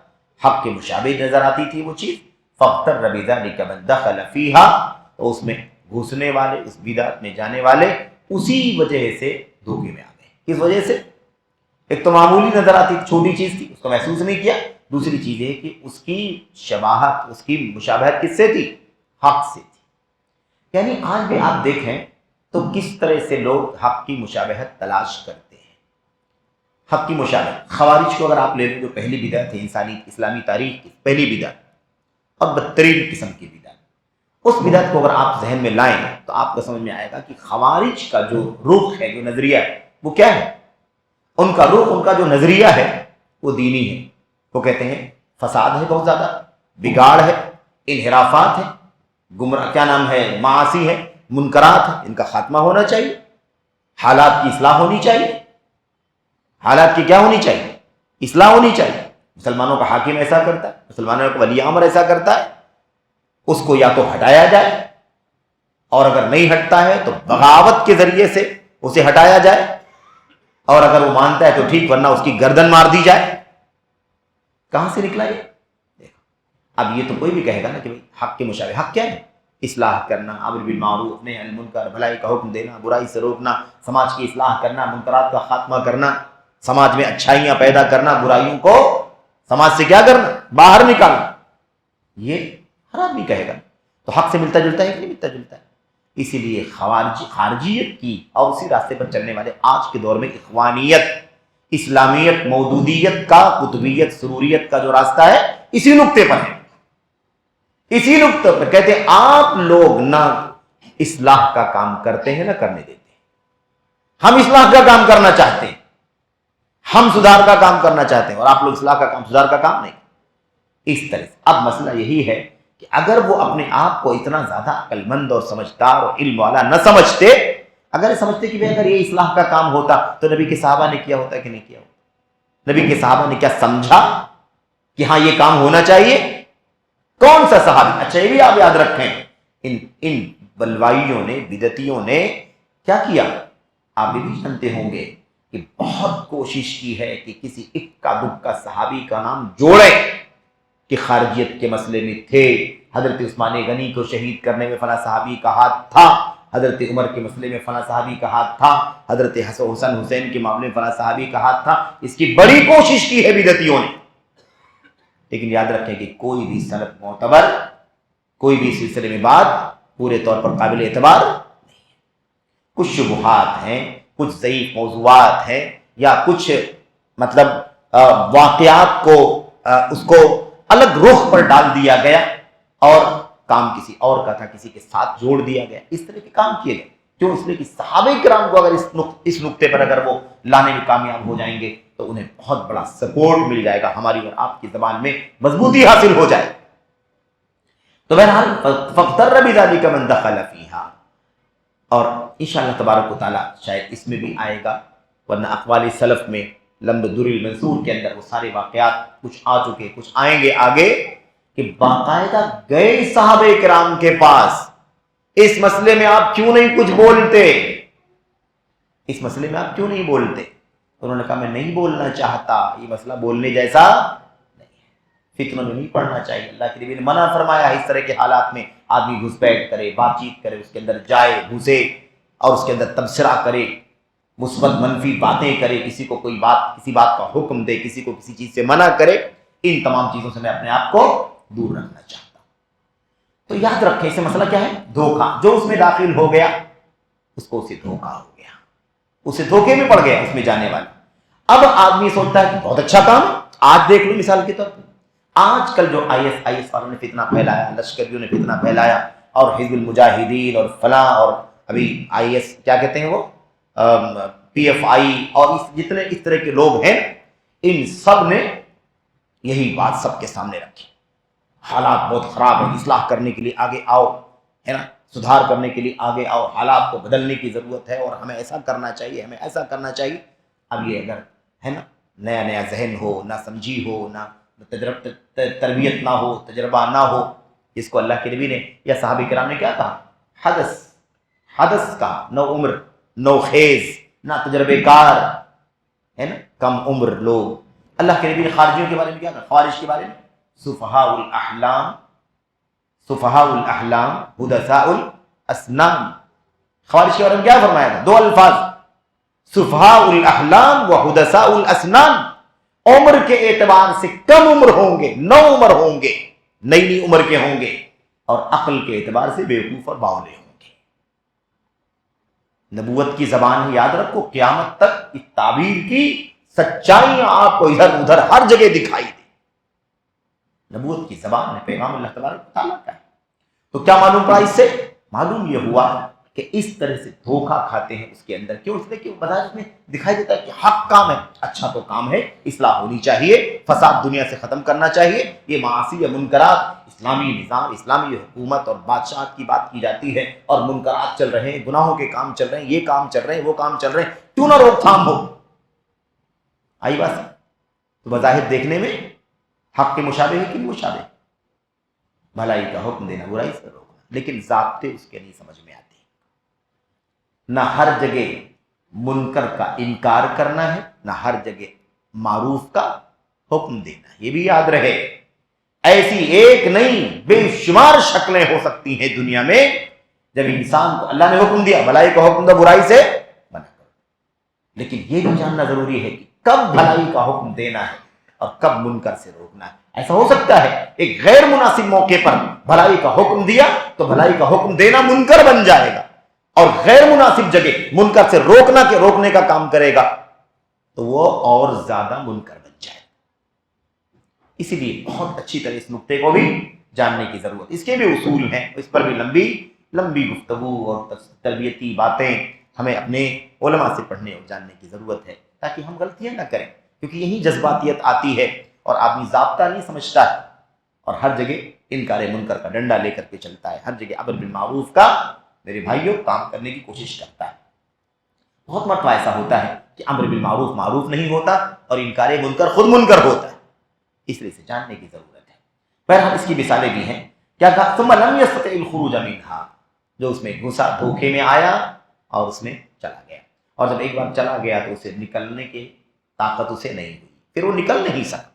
حق کے مشابہ نظر آتی تھی وہ چیز، فاغتر بذلک من دخل فیہا، تو اس میں گھسنے والے، اس بدعت میں جانے والے اسی وجہ سے دھوکے میں آ گئے۔ کس وجہ سے؟ ایک تو معمولی نظر آتی چھوٹی چیز تھی، اس کو محسوس نہیں کیا، دوسری چیز یہ کہ اس کی شباہت، اس کی مشابہت کس سے تھی؟ حق سے تھی۔ یعنی آج بھی آپ دیکھیں تو کس طرح سے لوگ حق کی مشابہت تلاش کرتے ہیں۔ حق کی مشابہت، خوارج کو اگر آپ لے لیں جو پہلی بدعت ہے انسانی اسلامی تاریخ کی پہلی بدعت اور بدترین قسم کی بدعت، اس بدعت کو اگر آپ ذہن میں لائیں تو آپ کو سمجھ میں آئے گا کہ خوارج کا جو رخ ہے، جو نظریہ ہے، وہ کیا ہے؟ ان کا رخ، ان کا جو نظریہ ہے وہ دینی ہے۔ وہ کہتے ہیں فساد ہے، بہت زیادہ بگاڑ ہے، انحرافات ہے، گمراہ کیا نام ہے، معاصی ہے، منکرات ہے، ان کا خاتمہ ہونا چاہیے، حالات کی اصلاح ہونی چاہیے۔ حالات کی کیا ہونی چاہیے؟ اصلاح ہونی چاہیے۔ مسلمانوں کا حاکم ایسا کرتا ہے، مسلمانوں کا ولی امر ایسا کرتا ہے، اس کو یا تو ہٹایا جائے، اور اگر نہیں ہٹتا ہے تو بغاوت کے ذریعے سے اسے ہٹایا جائے، اور اگر وہ مانتا ہے تو ٹھیک، ورنہ اس کی گردن مار دی جائے۔ کہاں سے نکلا یہ؟ دیکھو، اب یہ تو کوئی بھی کہے گا نا کہ حق کے مشابہ حق کیا ہے؟ اصلاح کرنا، امر بالمعروف، نہی عن المنکر، بھلائی کا حکم دینا، برائی سے روکنا، سماج کی اصلاح کرنا، منکرات کا خاتمہ کرنا، سماج میں اچھائیاں پیدا کرنا، برائیوں کو سماج سے کیا کرنا؟ باہر نکالنا۔ یہ ہر آدمی کہے گا، تو حق سے ملتا جلتا ہے کہ نہیں ملتا جلتا ہے؟ اسی لیے خارجیت کی اور اسی راستے پر چلنے والے آج کے دور میں اخوانیت، اسلامیت، مودودیت کا، قطبیت، سروریت کا جو راستہ ہے، اسی نقطے پر ہے۔ اسی نقطے پر کہتے ہیں آپ لوگ نہ اصلاح کا کام کرتے ہیں نہ کرنے دیتے ہیں۔ ہم اصلاح کا کام کرنا چاہتے ہیں، ہم سدھار کا کام کرنا چاہتے ہیں، اور آپ لوگ اصلاح کا کام، سدھار کا کام نہیں۔ اس طرح سے اب مسئلہ یہی ہے کہ اگر وہ اپنے آپ کو اتنا زیادہ عقل مند اور سمجھدار اور علم والا نہ سمجھتے، اگر سمجھتے کہ اگر یہ اصلاح کا کام ہوتا تو نبی کے صحابہ نے کیا ہوتا کہ نہیں کیا ہوتا؟ نبی کے صحابہ نے کیا سمجھا کہ ہاں یہ کام ہونا چاہیے؟ کون سا صحابی؟ اچھا یہ بھی آپ یاد رکھیں، ان بلوائیوں نے، بدعتیوں نے کیا کیا؟ آپ بھی جانتے ہوں گے کہ بہت کوشش کی ہے کہ کسی اکا دکا صحابی کا نام جوڑے کہ خارجیت کے مسئلے میں تھے، حضرت عثمان غنی کو شہید کرنے میں فلاں صحابی کا ہاتھ تھا، حضرت عمر کے مسئلے میں فلاں صحابی کا ہاتھ تھا، حضرت حسین کے معاملے میں فلاں صحابی کا ہاتھ تھا۔ اس کی بڑی کوشش کی ہے بدعتیوں نے، لیکن یاد رکھیں کہ کوئی بھی سند معتبر، کوئی بھی سلسلے میں بات پورے طور پر قابل اعتبار نہیں ہے۔ کچھ شبہات ہیں، کچھ ضعیف موضوعات ہیں، یا کچھ مطلب واقعات کو اس کو الگ رخ پر ڈال دیا گیا اور کام کسی اور کا تھا، کسی کے ساتھ جوڑ دیا گیا، اس طرح کے کام کیے گئے۔ کیوں؟ اس لیے کہ صحابہ کرام کو اگر اس نقطے پر اگر وہ لانے میں کامیاب ہو جائیں گے تو انہیں بہت بڑا سپورٹ مل جائے گا، ہماری اور آپ کی زبان میں مضبوطی حاصل ہو جائے۔ تو بہرحال فاغتر بذلک من دخل فیہا، اور انشاءاللہ تبارک و تعالی شاید اس میں بھی آئے گا، ورنہ اقوال سلف میں لمب در المنصور کے اندر وہ سارے واقعات کچھ آ چکے، کچھ آئیں گے آگے، کہ باقاعدہ گئے صحابہ کرام کے پاس، اس مسئلے میں آپ کیوں نہیں کچھ بولتے؟ اس مسئلے میں آپ کیوں نہیں بولتے؟ انہوں نے کہا میں نہیں بولنا چاہتا، یہ مسئلہ بولنے جیسا نہیں ہے، فتنوں میں نہیں پڑنا چاہیے۔ اللہ کے نبی نے منع فرمایا اس طرح کے حالات میں آدمی گھس بیٹھ کرے، بات چیت کرے، اس کے اندر جائے گھسے اور اس کے اندر تبصرہ کرے، مثبت منفی باتیں کرے، کسی کو کوئی بات، کسی بات کا حکم دے، کسی کو کسی چیز سے منع کرے۔ ان تمام چیزوں سے میں اپنے آپ کو دور رکھنا چاہتا ہوں۔ تو یاد رکھیں، اس سے مسئلہ کیا ہے؟ دھوکہ۔ جو اس میں داخل ہو گیا اس کو اسے دھوکہ ہو گیا، اسے دھوکے میں پڑ گیا اس میں جانے والا۔ اب آدمی سوچتا ہے کہ بہت اچھا کام ہے۔ آج دیکھ لو مثال کے طور پر، آج کل جو آئی ایس والوں نے فتنہ پھیلایا، لشکریوں نے فتنہ پھیلایا، اور حزب المجاہدین اور فلاں، اور ابھی آئی ایس کیا کہتے ہیں وہ، پی ایف آئی، اور جتنے اس طرح کے لوگ ہیں، ان سب نے یہی بات سب کے سامنے رکھی، حالات بہت خراب ہیں، اصلاح کرنے کے لیے آگے آؤ، ہے نا، سدھار کرنے کے لیے آگے آؤ، حالات کو بدلنے کی ضرورت ہے، اور ہمیں ایسا کرنا چاہیے، ہمیں ایسا کرنا چاہیے۔ اب یہ اگر ہے نا نیا نیا ذہن ہو، نہ سمجھی ہو، نہ تربیت نہ ہو، تجربہ نہ ہو، جس کو اللہ کے نبی نے یا صحابہ کرام نے کیا کہا؟ حدث کا، نو عمر، نو خیز، نہ تجربے کار، ہے نا، کم عمر لوگ. اللہ کے نبی نے خارجیوں کے بارے میں کیا کہا؟ خوارج کے بارے میں سفہاء الاحلام، حدثاء الاسنان. خوارج کے بارے میں کیا فرمایا تھا؟ دو الفاظ، سفہاء الاحلام و حدثاء الاسنان. عمر کے اعتبار سے کم عمر ہوں گے، نو عمر ہوں گے، نئی عمر کے ہوں گے، اور عقل کے اعتبار سے بیوقوف اور باولے ہوں گے. نبوت کی زبان ہے، یاد رکھو، قیامت تک اس تعبیر کی سچائیاں آپ کو ادھر ادھر ہر جگہ دکھائی دے. نبوت کی زبان ہے، پیغام اللہ تبارک و تعالیٰ کا ہے. تو کیا معلوم پڑا اس سے؟ معلوم یہ ہوا کہ اس طرح سے دھوکہ کھاتے ہیں اس کے اندر. کیوں؟ اس لیے کہ بظاہر میں دکھائی دیتا ہے کہ حق کام ہے، اچھا تو کام ہے، اصلاح ہونی چاہیے، فساد دنیا سے ختم کرنا چاہیے، یہ معاصی یا منکرات، اسلامی نظام، اسلامی حکومت اور بادشاہت کی بات کی جاتی ہے، اور منکرات چل رہے ہیں، گناہوں کے کام چل رہے ہیں، یہ کام چل رہے ہیں، وہ کام چل رہے ہیں، کیوں نہ روک تھام ہو. آئی بات؟ تو بظاہر دیکھنے میں حق کے مشابہ ہے کہ نہیں مشابہ؟ بھلائی کا حکم دینا، برائی سے روکنا، لیکن ضابطے اس کے نہیں سمجھ میں آتے. نہ ہر جگہ منکر کا انکار کرنا ہے، نہ ہر جگہ معروف کا حکم دینا. یہ بھی یاد رہے، ایسی ایک نہیں بے شمار شکلیں ہو سکتی ہیں دنیا میں جب انسان کو اللہ نے حکم دیا بھلائی کا حکم دو، برائی سے منع کرو. لیکن یہ بھی جاننا ضروری ہے کہ کب بھلائی کا حکم دینا ہے اور کب منکر سے روکنا ہے. ایسا ہو سکتا ہے ایک غیر مناسب موقع پر بھلائی کا حکم دیا تو بھلائی کا حکم دینا منکر بن جائے گا، اور غیر مناسب جگہ منکر سے روکنے کا کام کرے گا تو وہ اور زیادہ منکر بن جائے گا. اسی لیے بہت اچھی طرح اس نقطے کو بھی جاننے کی ضرورت. اس کے بھی اصول ہیں، اس پر بھی لمبی گفتگو اور تربیتی باتیں ہمیں اپنے علماء سے پڑھنے اور جاننے کی ضرورت ہے تاکہ ہم غلطیاں نہ کریں. کیونکہ یہی جذباتیت آتی ہے اور آدمی ضابطہ نہیں سمجھتا ہے، اور ہر جگہ انکار منکر کا ڈنڈا لے کر کے چلتا ہے، ہر جگہ امر بالمعروف کا میرے بھائیوں کام کرنے کی کوشش کرتا ہے. بہت مرتبہ ایسا ہوتا ہے کہ امر بالمعروف معروف نہیں ہوتا اور انکار منکر خود منکر ہوتا ہے. اس لیے سے جاننے کی ضرورت ہے. بہرحال اس کی مثالیں بھی ہیں. کیا کہا؟ ثم لم يستطع الخروج منها، جو اس میں گھسا، دھوکے میں آیا اور اس میں چلا گیا، اور جب ایک بار چلا گیا تو اسے نکلنے کی طاقت اسے نہیں ہوئی، پھر وہ نکل نہیں سکا،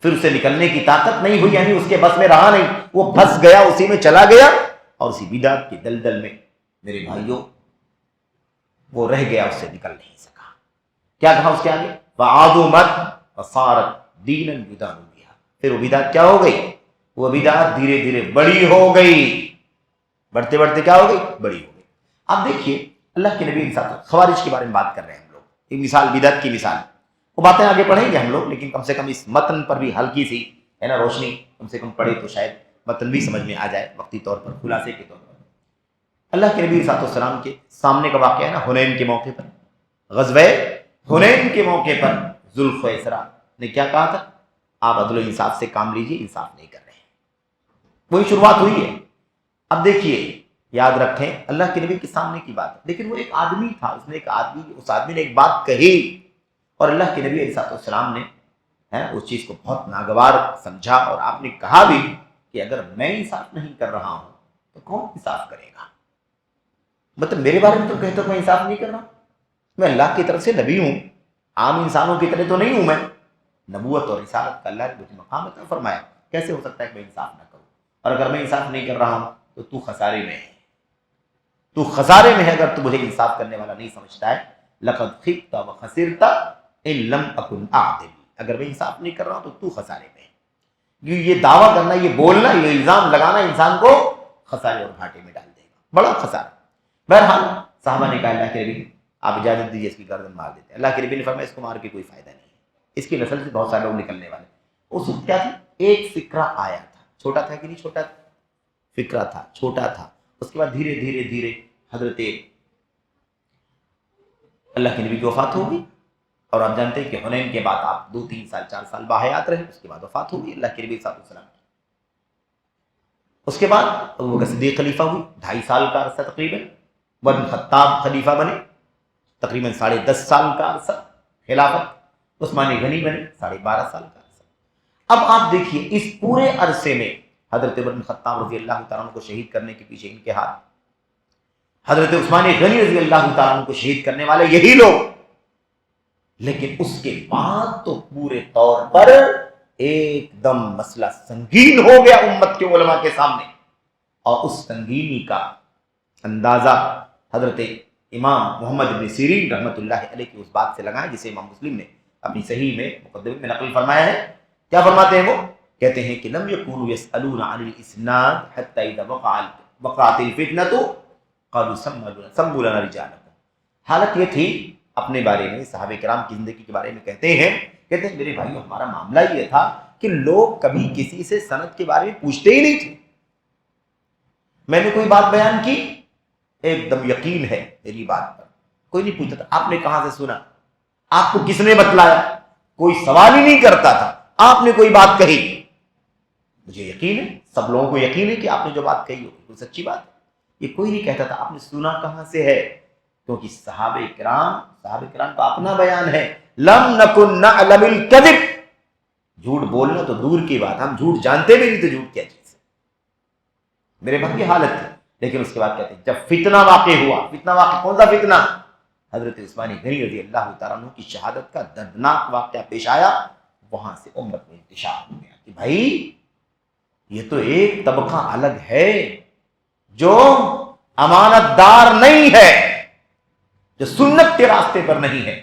پھر اسے نکلنے کی طاقت نہیں ہوئی، یعنی اس کے بس میں رہا نہیں، وہ پھنس گیا، اسی میں چلا گیا، اور اسی بدعت کی دلدل میں میرے بھائیوں وہ رہ گیا، اس سے نکل نہیں سکا. کیا کہا اس کے آگے؟ وَعَظُمَتْ وَصَارَتْ دِينًا يُدَانُ بِهَا. پھر وہ بدعت کیا ہو گئی؟ وہ بدعت دھیرے دھیرے بڑی ہو گئی، بڑھتے بڑھتے کیا ہو گئی؟ بڑی ہو گئی. اب دیکھیے اللہ کے نبی کے ساتھ خوارج کے بارے میں بات کر رہے ہیں ہم لوگ، ایک مثال بدعت کی مثال. وہ باتیں آگے پڑھیں گے ہم لوگ، لیکن کم سے کم اس متن پر بھی ہلکی سی ہے نا روشنی کم سے کم پڑے تو شاید متن بھی سمجھ میں آ جائے وقتی طور پر، خلاصے کے طور پر. اللہ کے نبی صلی اللہ علیہ وسلم کے سامنے کا واقعہ ہے نا حنین کے موقع پر، غزوہ حنین کے موقع پر ذوالخویسرہ نے کیا کہا تھا؟ آپ عدل و انصاف سے کام لیجیے، انصاف نہیں کر رہے ہیں. وہی شروعات ہوئی ہے. اب دیکھیے یاد رکھیں اللہ کے نبی کے سامنے کی بات ہے، لیکن وہ ایک آدمی تھا، اس آدمی نے ایک بات کہی، اور اللہ کے نبی علیہ السلام نے اس چیز کو بہت ناگوار سمجھا، اور آپ نے کہا بھی کہ اگر میں انصاف نہیں کر رہا ہوں تو کون انصاف کرے گا؟ مطلب میرے بارے میں تو کہتے ہو میں انصاف نہیں کر رہا، میں اللہ کی طرف سے نبی ہوں، عام انسانوں کی طرح تو نہیں ہوں میں. نبوت اور رسالت کا اللہ نے مجھے مقام عطا فرمایا، کیسے ہو سکتا ہے کہ میں انصاف نہ کروں؟ اور اگر میں انصاف نہیں کر رہا ہوں تو خسارے میں ہے، تو خسارے میں ہے اگر تو مجھے انصاف کرنے والا نہیں سمجھتا ہے. لقد خبت وخسرت ان لم اکن اعدل، اگر میں انصاف نہیں کر رہا ہوں تو خسارے میں ہے. یہ دعویٰ کرنا، یہ بولنا، یہ الزام لگانا انسان کو خسارے اور گھاٹے میں ڈال دے گا، بڑا خسارہ. بہرحال صحابہ نے کہا اللہ کے نبی آپ اجازت دیجیے اس کی گردن مار دیتے. اللہ کے نبی نے فرمایا اس کو مار کے کوئی فائدہ نہیں ہے، اس کی نسل سے بہت سارے لوگ نکلنے والے. اس وقت کیا تھا؟ ایک فکرہ آیا تھا، چھوٹا تھا کہ نہیں چھوٹا تھا؟ فکرہ تھا، چھوٹا تھا. اس کے بعد دھیرے دھیرے دھیرے حضرت اللہ کے نبی کی وفات ہو گئی، اور آپ جانتے ہیں کہ حنین کے بعد آپ 2-3 سال 4 سال باحیات رہے، اس کے بعد وفات ہو گئی اللہ کے نبی صلی اللہ علیہ وسلم کی. اس کے بعد ابوبکر صدیق خلیفہ ہوئی، 2.5 سال کا عرصہ تقریباً. عمر بن خطاب خلیفہ بنے، تقریباً 10.5 سال کا عرصہ خلافت. عثمان غنی بنے، 12.5 سال کا عرصہ. اب آپ دیکھیے اس پورے عرصے میں حضرت عمر بن خطاب رضی اللہ تعالیٰ عنہ کو شہید کرنے کے پیچھے ان کے ہاتھ، حضرت عثمان غنی رضی اللہ تعالیٰ عنہ کو شہید کرنے والے یہی لوگ، لیکن اس کے بعد تو پورے طور پر ایک دم مسئلہ سنگین ہو گیا امت کے علماء کے سامنے، اور اس سنگینی کا اندازہ حضرت امام محمد بن سیرین رحمۃ اللہ علیہ کی اس بات سے لگائیں جسے امام مسلم نے اپنی صحیح میں مقدمے میں نقل فرمایا ہے۔ کیا فرماتے ہیں وہ؟ کہتے ہیں کہ لم یکونوا یسألون عن الاسناد حتى اذا وقعت الفتنة قالوا سموا لنا رجالکم۔ حالت یہ تھی، اپنے بارے میں صحابہ کرام کی زندگی کے بارے میں کہتے ہیں میرے بھائیو ہمارا معاملہ یہ تھا کہ لوگ کبھی کسی سے سند کے بارے میں پوچھتے ہی نہیں تھے۔ میں نے کوئی بات بیان کی، ایک دم یقین ہے میری بات پر، کوئی نہیں پوچھتا تھا آپ نے کہاں سے سنا، آپ کو کس نے بتلایا، کوئی سوال ہی نہیں کرتا تھا۔ آپ نے کوئی بات کہی، مجھے یقین ہے، سب لوگوں کو یقین ہے کہ آپ نے جو بات کہی ہو بالکل سچی بات ہے، یہ کوئی نہیں کہتا تھا آپ نے سنا کہاں سے ہے، کیونکہ صحابہ کرام کا اپنا بیان ہے، لم نکن نعلم الکذب، جھوٹ بولنا تو دور کی بات، ہم جھوٹ جانتے بھی نہیں تو جھوٹ کیا چیز ہے، میرے بھائی کی حالت تھی۔ لیکن اس کے بعد کہتے ہیں جب فتنہ واقع ہوا، فتنہ واقع کون سا فتنہ؟ حضرت عثمان غنی رضی اللہ تعالیٰ عنہ کی شہادت کا دردناک واقعہ پیش آیا، وہاں سے امت میں انتشار ہو گیا کہ بھائی یہ تو ایک طبقہ الگ ہے جو امانت دار نہیں ہے، جو سنت کے راستے پر نہیں ہے۔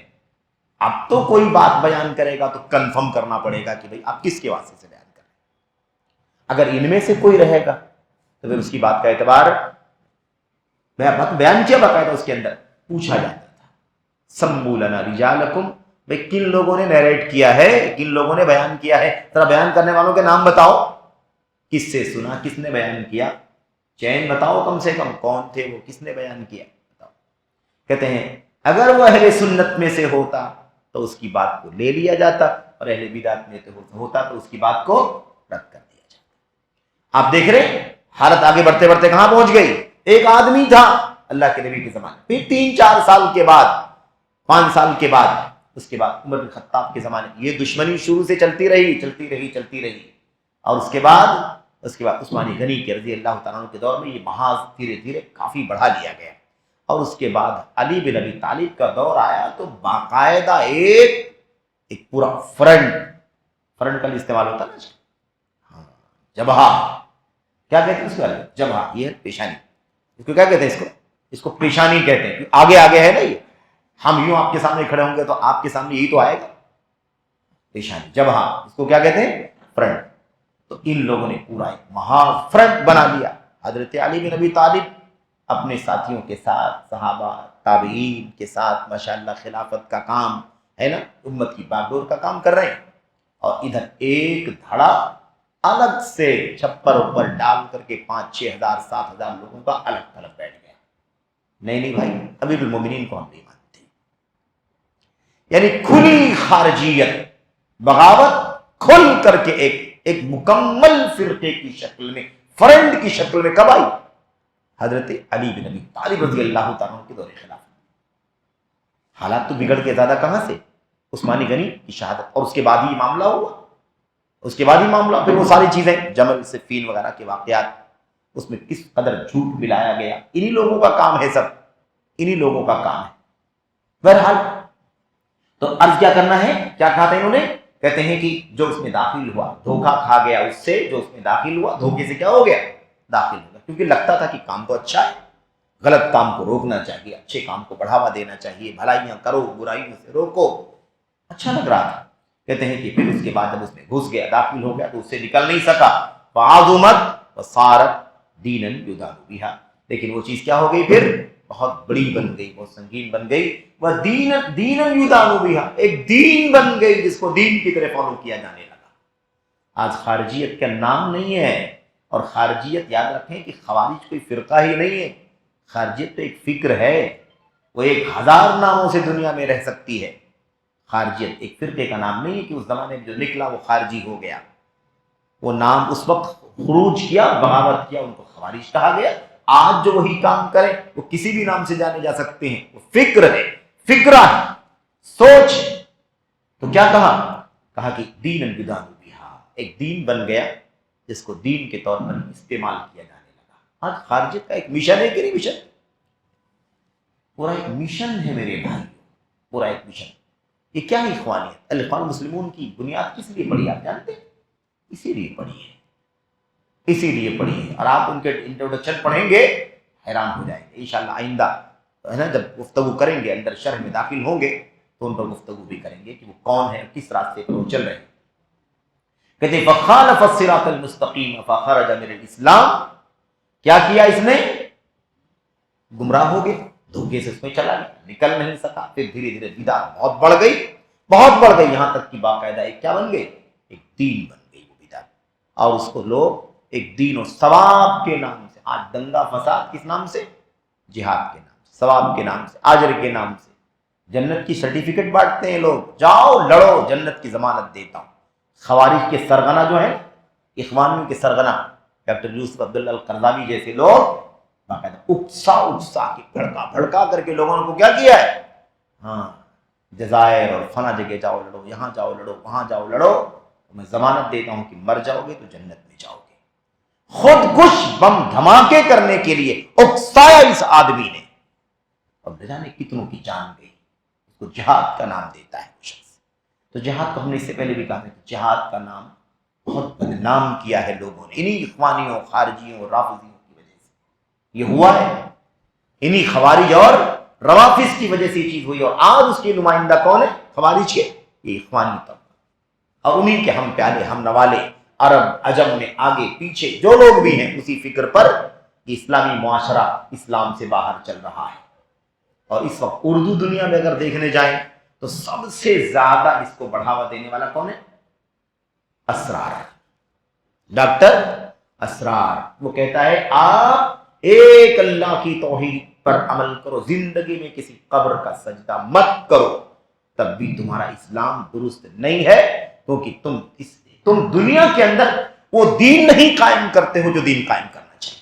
اب تو کوئی بات بیان کرے گا تو کنفرم کرنا پڑے گا کہ بھائی آپ کس کے واسطے سے بیان کر رہے ہیں۔ اگر ان میں سے کوئی رہے گا تو پھر اس کی بات کا اعتبار، بیان کیا باقاعدہ اس کے اندر پوچھا جاتا تھا، سموا لنا رجالکم، بھائی کن لوگوں نے نیریٹ کیا ہے، کن لوگوں نے بیان کیا ہے، ذرا بیان کرنے والوں کے نام بتاؤ، کس سے سنا، کس نے بیان کیا، چین بتاؤ کم سے کم، کون تھے وہ، کس نے بیان کیا بتاؤ۔ کہتے ہیں اگر وہ اہل سنت میں سے ہوتا تو اس کی بات کو لے لیا جاتا، اور اہل بدعت میں ہوتا تو اس کی بات کو رد کر دیا جاتا۔ آپ دیکھ رہے ہیں حالت آگے بڑھتے بڑھتے کہاں پہنچ گئی۔ ایک آدمی تھا اللہ کے نبی کے زمانے، پھر 3-4 سال کے بعد، 5 سال کے بعد، اس کے بعد عمر بن خطاب کے زمانے، یہ دشمنی شروع سے چلتی رہی، اور اس کے بعد عثمان غنی کے رضی اللہ تعالیٰ عنہ کے دور میں یہ محاذ دھیرے دھیرے کافی بڑھا لیا گیا، اور اس کے بعد علی بن ابی طالب کا دور آیا تو باقاعدہ ایک پورا فرنٹ کا استعمال ہوتا نا، جبہہ، کیا کہتے ہیں اس کو، جبہہ، یہ پیشانی، اس کو کیا کہتے ہیں، اس کو پیشانی کہتے ہیں، آگے ہے نا، یہ ہم یوں آپ کے سامنے کھڑے ہوں گے تو آپ کے سامنے یہی تو آئے گا، پیشانی، جبہہ، اس کو کیا کہتے ہیں، فرنٹ۔ تو ان لوگوں نے پورا ایک مہا فرنٹ بنا لیا۔ حضرت علی بن ابی طالب اپنے ساتھیوں کے ساتھ، صحابہ تابعین کے ساتھ ماشاءاللہ خلافت کا کام ہے نا، امت کی باغڈور کا کام کر رہے ہیں، اور ادھر ایک دھڑا الگ سے چھپر اوپر ڈال کر کے 5-6 ہزار 7 ہزار لوگوں کا الگ تھلگ بیٹھ گیا۔ نہیں بھائی، امیر المومنین کو ہم نہیں مانتے، یعنی کھلی خارجیت، بغاوت کھل کر کے ایک مکمل فرقے کی شکل میں، فرنٹ کی شکل میں کب آئی؟ حضرت علی بن ابی طالب رضی اللہ تعالیٰ عنہ کے دور خلافت۔ حالات تو بگڑ کے زیادہ کہاں سے، عثمان غنی کی شہادت، اور اس کے بعد ہی معاملہ ہوا، پھر وہ ساری چیزیں جمل صفین وغیرہ کے واقعات، اس میں کس قدر جھوٹ ملایا گیا، انہی لوگوں کا کام ہے، سب انہی لوگوں کا کام ہے۔ بہرحال تو عرض کیا کرنا ہے، کیا کہا تھا انہوں نے، کہتے ہیں کہ جو اس میں داخل ہوا دھوکہ کھا گیا، اس سے جو اس میں داخل ہوا دھوکے سے کیا ہو گیا، داخل ہو گیا، کیونکہ لگتا تھا کہ کام تو اچھا ہے، غلط کام کو روکنا چاہیے، اچھے کام کو بڑھاوا دینا چاہیے، بھلائیاں کرو، برائیوں سے روکو، اچھا لگ رہا تھا۔ کہتے ہیں کہ پھر اس کے بعد جب اس میں گھس گیا، داخل ہو گیا، تو اس سے نکل نہیں سکا، فعظمت وصارت دینا یدان بہا، لیکن وہ چیز کیا ہو گئی، پھر بہت بڑی بن گئی، بہت سنگین بن گئی، وہ دینا یدان بہا، ایک دین بن گئی جس کو دین کی طرح فالو کیا جانے لگا۔ آج خارجیت کا نام نہیں ہے، اور خارجیت یاد رکھیں کہ خوارج کوئی فرقہ ہی نہیں ہے، خارجیت تو ایک فکر ہے، وہ 1000 ناموں سے دنیا میں رہ سکتی ہے۔ خارجیت ایک فرقے کا نام نہیں ہے کہ اس زمانے میں جو نکلا وہ خارجی ہو گیا، وہ نام اس وقت خروج کیا، بغاوت کیا، ان کو خوارج کہا گیا۔ آج جو وہی کام کریں وہ کسی بھی نام سے جانے جا سکتے ہیں، وہ فکر ہے، فکرہ ہے، سوچ ہے۔ تو کیا کہا کہ دین یدان بہا، ایک دین بن گیا جس کو دین کے طور پر استعمال کیا جانے لگا. آج خارجیت کا ایک مشن ہے کہ نہیں مشن؟ پورا ایک مشن ہے میرے بھائی، پورا ایک مشن. یہ کیا ہے اخوانیت؟ الاخوان المسلمون کی بنیاد کس لیے پڑی آپ جانتے ہیں؟ اسی لیے پڑی ہے، اسی لیے پڑھی ہے. اور آپ ان کے انٹروڈکشن پڑھیں گے حیران ہو جائیں گے. انشاءاللہ آئندہ ہے نا جب گفتگو کریں گے، اندر شرح میں داخل ہوں گے تو ان پر گفتگو بھی کریں گے کہ وہ کون ہے، کس راستے پر وہ چل رہے ہیں. کہتے فخالف الصراط المستقیم فخرج من الاسلام. کیا کیا اس نے؟ گمراہ ہو گئے، دھوکے سے اس میں چلا گیا، نکل نہیں سکا. پھر دھیرے دھیرے بدعت بہت بڑھ گئی، بہت بڑھ گئی، یہاں تک کہ باقاعدہ ایک کیا بن گئی؟ ایک دین بن گئی وہ بدعت. اور اس کو لوگ ایک دین و ثواب کے نام سے، آج دنگا فساد کس نام سے؟ جہاد کے نام سے، ثواب کے نام سے، اجر کے نام سے. جنت کی سرٹیفکیٹ بانٹتے ہیں لوگ، جاؤ لڑو جنت کی ضمانت دیتا ہوں. خوارج کے سرغنہ جو ہیں، اخوانیوں کے سرغنہ، ڈاکٹر یوسف عبداللہ القرضاوی جیسے لوگ باقاعدہ اکسا کے بھڑکا کر کے لوگوں کو کیا کیا ہے؟ ہاں جزائر اور فلاں جگہ جاؤ لڑو، یہاں جاؤ لڑو، وہاں جاؤ لڑو، میں ضمانت دیتا ہوں کہ مر جاؤ گے تو جنت میں جاؤ گے. خود کش بم دھماکے کرنے کے لیے اکسایا اس آدمی نے، اور نہ جانے کتنوں کی جان گئی. اس کو جہاد کا نام دیتا ہے وہ شخص. تو جہاد کو ہم نے اس سے پہلے بھی کہا تھا کہ جہاد کا نام بہت بدنام کیا ہے لوگوں نے، انہی اخوانیوں، خارجیوں، رافضیوں کی وجہ سے یہ ہوا ہے. انہی خوارج اور روافظ کی وجہ سے یہ چیز ہوئی. اور آج اس کے نمائندہ کون ہے خوارج کے؟ یہ اخوانی طبقہ. اور انہی کے ہم پیارے ہم نوالے عرب عجم میں آگے پیچھے جو لوگ بھی ہیں اسی فکر پر کہ اسلامی معاشرہ اسلام سے باہر چل رہا ہے. اور اس وقت اردو دنیا میں اگر دیکھنے جائیں تو سب سے زیادہ اس کو بڑھاوا دینے والا کون ہے؟ اسرار، ڈاکٹر اسرار. وہ کہتا ہے آپ ایک اللہ کی توحید پر عمل کرو، زندگی میں کسی قبر کا سجدہ مت کرو، تب بھی تمہارا اسلام درست نہیں ہے، کیونکہ تم دنیا کے اندر وہ دین نہیں قائم کرتے ہو جو دین قائم کرنا چاہیے.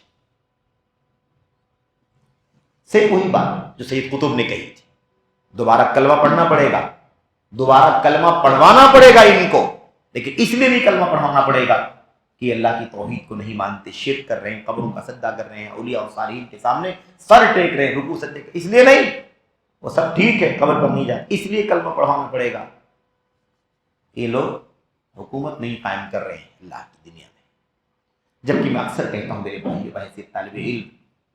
سے وہی بات جو سید قطب نے کہی تھی، دوبارہ کلمہ پڑھنا پڑے گا، دوبارہ کلمہ پڑھوانا پڑے گا ان کو. لیکن اس لیے نہیں کلمہ پڑھوانا پڑے گا کہ اللہ کی توحید کو نہیں مانتے، شرک کر رہے ہیں، قبروں کا سجدہ کر رہے ہیں، اولیاء اور صالحین کے سامنے سر ٹیک رہے ہیں، رکوع سجدے، اس لیے نہیں. وہ سب ٹھیک ہے، قبر پر نہیں جائے، اس لیے کلمہ پڑھوانا پڑے گا. یہ لوگ حکومت نہیں قائم کر رہے ہیں اللہ کی دنیا میں. جبکہ میں اکثر کہتا ہوں میرے بھائی بحیثیت طالب علم،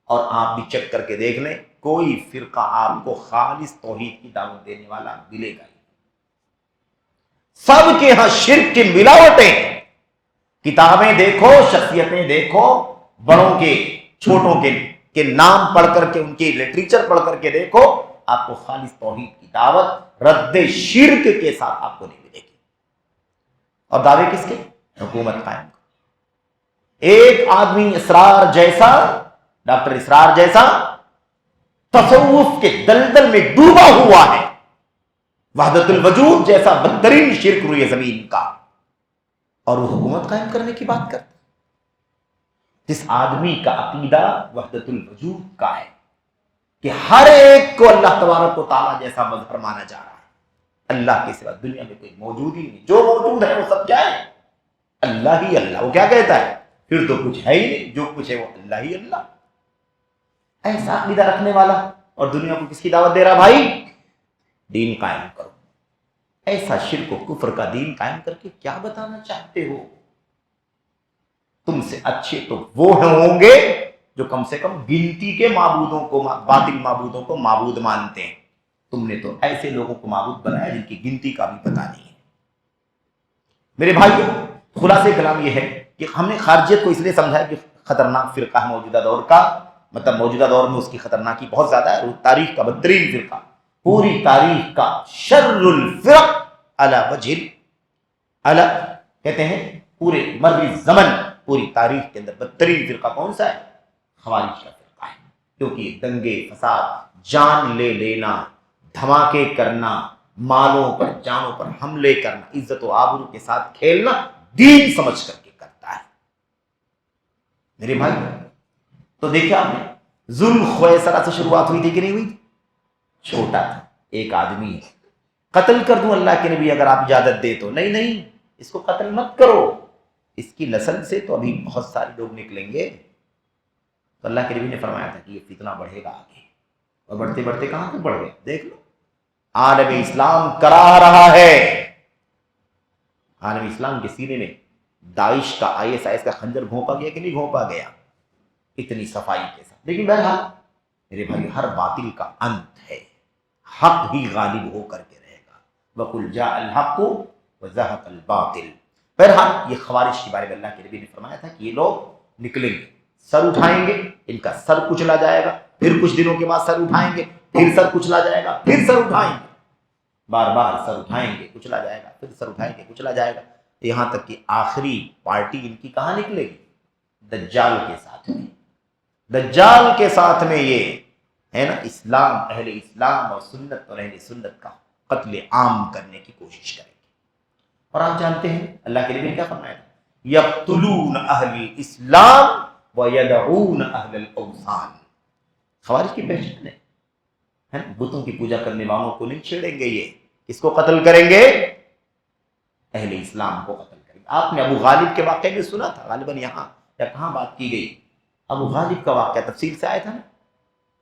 اور آپ بھی چیک کر کے دیکھ لیں، کوئی فرقہ آپ کو خالص توحید کی دعوت دینے والا ملے گا ہی. سب کے ہاں شرک کی ملاوٹیں ہیں. کتابیں دیکھو، شخصیتیں دیکھو، بڑوں کے چھوٹوں کے نام پڑھ کر کے، ان کے لٹریچر پڑھ کر کے دیکھو، آپ کو خالص توحید کی دعوت رد شرک کے ساتھ آپ کو نہیں ملے گی. اور دعوے کس کے؟ حکومت قائم. ایک آدمی اسرار جیسا، ڈاکٹر اسرار جیسا تصوف کے دلدل میں ڈوبا ہوا ہے، وحدت الوجود جیسا بدترین شرک روئے زمین کا، اور وہ حکومت قائم کرنے کی بات کرتا. جس آدمی کا عقیدہ وحدت الوجود کا ہے کہ ہر ایک کو اللہ تبارک و تعالیٰ جیسا مظہر مانا جا رہا ہے، اللہ کے سوا دنیا میں کوئی موجود ہی نہیں، جو موجود ہے وہ سب کیا ہے؟ اللہ ہی اللہ. وہ کیا کہتا ہے؟ پھر تو کچھ ہے ہی نہیں، جو کچھ ہے وہ اللہ ہی اللہ. ایسا عقیدہ رکھنے والا اور دنیا کو کس کی دعوت دے رہا؟ بھائی دین قائم کرو. ایسا شرک و کفر کا دین قائم کر کے کیا بتانا چاہتے ہو؟ تم سے اچھے تو وہ ہوں گے جو کم سے کم گنتی کے معبودوں کو، باطل معبودوں کو معبود مانتے ہیں. تم نے تو ایسے لوگوں کو معبود بنایا جن کی گنتی کا بھی پتہ نہیں ہے. میرے بھائیو، خلاصہ کلام یہ ہے کہ ہم نے خارجیت کو اس لیے سمجھا کہ خطرناک فرقہ ہے موجودہ دور کا، مطلب موجودہ دور میں اس کی خطرناکی بہت زیادہ ہے. تاریخ کا بدترین فرقہ، پوری تاریخ کا شر الفرق علی وجہ علی، کہتے ہیں پورے مر زمن، پوری تاریخ کے اندر بدترین فرقہ کون سا ہے؟ خوارج کا فرقہ ہے. کیونکہ یہ دنگے فساد، جان لے لینا، دھماکے کرنا، مالوں پر جانوں پر حملے کرنا، عزت و آبرو کے ساتھ کھیلنا دین سمجھ کر کے کرتا ہے. میرے بھائی تو دیکھیں آپ نے ذوالخویسرہ سے شروعات ہوئی تھی کہ نہیں ہوئی؟ چھوٹا تھا، ایک آدمی ہے، قتل کر دوں اللہ کے نبی اگر آپ اجازت دے تو. نہیں، اس کو قتل مت کرو، اس کی نسل سے تو ابھی بہت سارے لوگ نکلیں گے. تو اللہ کے نبی نے فرمایا تھا کہ یہ فتنہ بڑھے گا آگے، اور بڑھتے بڑھتے کہاں تک بڑھ گیا. دیکھ لو عالم اسلام کرا رہا ہے. عالم اسلام کے سینے میں داعش کا ISIS کا خنجر گھونپا گیا کہ نہیں گھونپا گیا اتنی صفائی کے ساتھ. لیکن بہرحال میرے بھائی ہر باطل کا انت ہے، حق ہی غالب ہو کر کے رہے گا. وَقُلْ جَاءَ الْحَقُّ وَزَهَقَ الْبَاطِلُ. بہرحال یہ خوارج کے بارے میں اللہ کے نبی نے فرمایا تھا کہ یہ لوگ نکلیں گے، سر اٹھائیں گے، ان کا سر کچلا جائے گا، پھر کچھ دنوں کے بعد سر اٹھائیں گے، پھر سر کچلا جائے گا، پھر سر اٹھائیں گے، بار بار سر اٹھائیں گے کچلا جائے گا، پھر سر اٹھائیں گے کچلا جائے گا، یہاں تک کہ آخری پارٹی ان کی کہاں نکلے گی؟ دجال کے ساتھ میں. دجال کے ساتھ میں یہ ہے نا اسلام، اہل اسلام اور سنت اور اہل سنت کا قتل عام کرنے کی کوشش کریں گے. اور آپ جانتے ہیں اللہ کے نبی نے کیا فرمایا تھا؟ یقتلون اہل الاسلام ویدعون اہل الاوثان. خوارج کی پہچان ہے نا، بتوں کی پوجا کرنے والوں کو نہیں چھیڑیں گے. یہ کس کو قتل کریں گے؟ اہل اسلام کو قتل کریں گے. آپ نے ابو غالب کے واقعے میں سنا تھا، غالباً یہاں یا کہاں بات کی گئی. ابو غالب کا واقعہ تفصیل سے آیا تھا نا.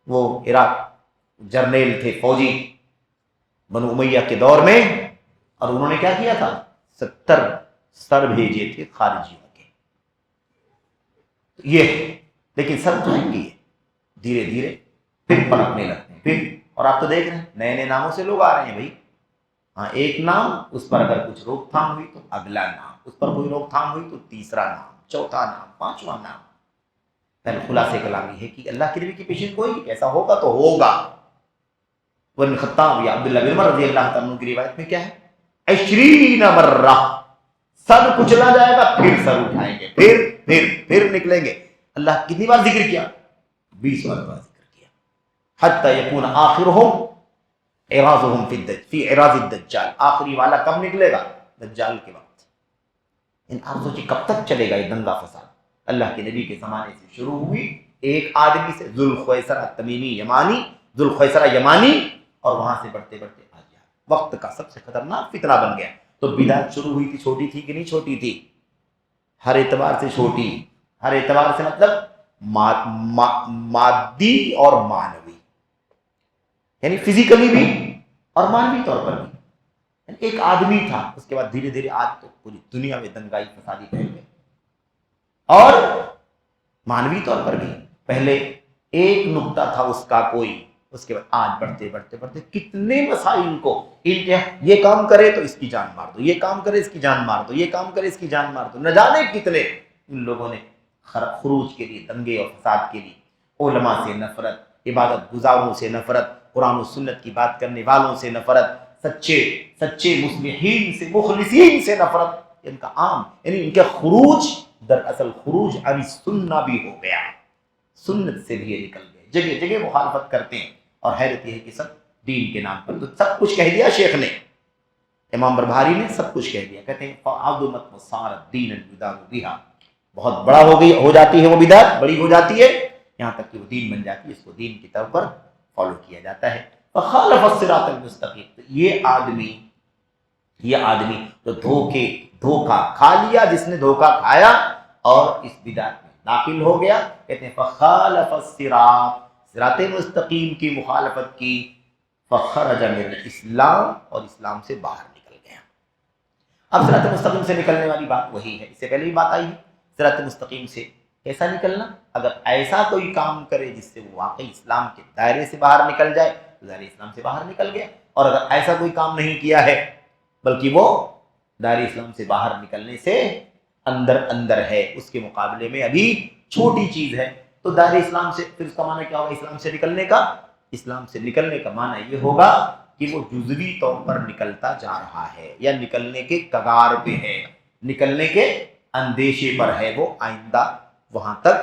وہ عراق جرنیل تھے، فوجی بنو امیہ کے دور میں، اور انہوں نے کیا کیا تھا؟ 70 سر بھیجے تھے خارجیوں کے. یہ لیکن سر اٹھائیں گے دھیرے دھیرے، پھر پلٹنے لگتے ہیں پھر. اور آپ تو دیکھ رہے ہیں نئے نئے ناموں سے لوگ آ رہے ہیں بھائی. ہاں ایک نام، اس پر اگر کچھ روک تھام ہوئی تو اگلا نام، اس پر کوئی روک تھام ہوئی تو تیسرا نام، چوتھا نام، پانچواں نام. خلاصے کلام یہ ہے کہ اللہ کے نبی کی پیشن کوئی ایسا ہوگا تو ہوگا. ورن خطاب یا عبداللہ بن عمر رضی اللہ تعالیٰ عنہ کی روایت میں کیا ہے؟ 20 مرہ سر کچلا جائے گا، پھر سر اٹھائیں گے، پھر نکلیں گے. اللہ کتنی بار ذکر کیا؟ 20 مرتبہ ذکر کیا. حتی یکون آخرہم اعراضہم فی اعراض الدجال. آخری والا کب نکلے گا؟ دجال کے وقت. ان آپ سوچیں کب تک چلے گا یہ دنگا فساد؟ اللہ کے نبی کے زمانے سے شروع ہوئی ایک آدمی سے، ذوالخویسرہ تمیمی یمانی، ذوالخویسرہ یمانی، اور وہاں سے بڑھتے بڑھتے آ گیا وقت کا سب سے خطرناک فتنہ بن گیا. تو بدعت شروع ہوئی تھی، چھوٹی تھی کہ نہیں چھوٹی تھی؟ ہر اعتبار سے چھوٹی. ہر اعتبار سے مطلب مادی اور معنوی، یعنی فزیکلی بھی اور معنوی طور پر بھی. ایک آدمی تھا، اس کے بعد دھیرے دھیرے آج تو پوری دنیا میں دنگائی فسادی پھیل گئی. اور معنوی طور پر بھی پہلے ایک نقطہ تھا اس کا کوئی، اس کے بعد آج بڑھتے بڑھتے بڑھتے کتنے مسائل کو یہ کام کرے تو اس کی جان مار دو، یہ کام کرے اس کی جان مار دو، یہ کام کرے اس کی جان مار دو. نہ جانے کتنے ان لوگوں نے خروج کے لیے، دنگے اور فساد کے لیے علماء سے نفرت، عبادت گزاروں سے نفرت، قرآن و سنت کی بات کرنے والوں سے نفرت، سچے مصلحین سے، مخلصین سے نفرت. ان کا عام یعنی ان کے خروج دراصل خروج عن سنہ بھی ہو گیا، سنت سے بھی یہ نکل گئے، جگہ جگہ مخالفت کرتے ہیں. اور حیرت یہ ہے کہ سب دین کے نام پر. تو سب کچھ کہہ دیا شیخ نے، امام بربہاری نے سب کچھ کہہ دیا. کہتے ہیں فَعَظُمَتْ وَصَارَتْ دِينًا يُدَانُ بِهَا. بہت بڑا ہو جاتی ہے وہ بدعت، بڑی ہو جاتی ہے، یہاں تک کہ وہ دین بن جاتی ہے، اس کو دین کی طرف پر فالو کیا جاتا ہے. فَخَالَفَ الصِّرَاطَ الْمُسْتَقِيمَ. یہ آدمی تو دھوکہ کھا لیا، جس نے دھوکہ کھایا اور اس بدعت میں داخل ہو گیا. کہتے ہیں فخالف الصراط، صراط مستقیم کی مخالفت کی. فخرج من الاسلام، اور اسلام سے باہر نکل گیا. اب صراط مستقیم سے نکلنے والی بات وہی ہے، اس سے پہلے بھی بات آئی ہے. صراط مستقیم سے کیسا نکلنا؟ اگر ایسا کوئی کام کرے جس سے وہ واقعی اسلام کے دائرے سے باہر نکل جائے تو دائرے اسلام سے باہر نکل گیا. اور اگر ایسا کوئی کام نہیں کیا ہے بلکہ وہ دائرے اسلام سے باہر نکلنے سے اندر ہے، اس کے مقابلے میں ابھی چھوٹی چیز ہے، تو دائرے اسلام سے پھر اس کا معنی کیا ہوگا؟ اسلام سے نکلنے کا. اسلام سے نکلنے کا معنی یہ ہوگا کہ وہ جزوی طور پر نکلتا جا رہا ہے، یا نکلنے کے کگار پہ ہے، نکلنے کے اندیشے پر ہے. وہ آئندہ وہاں تک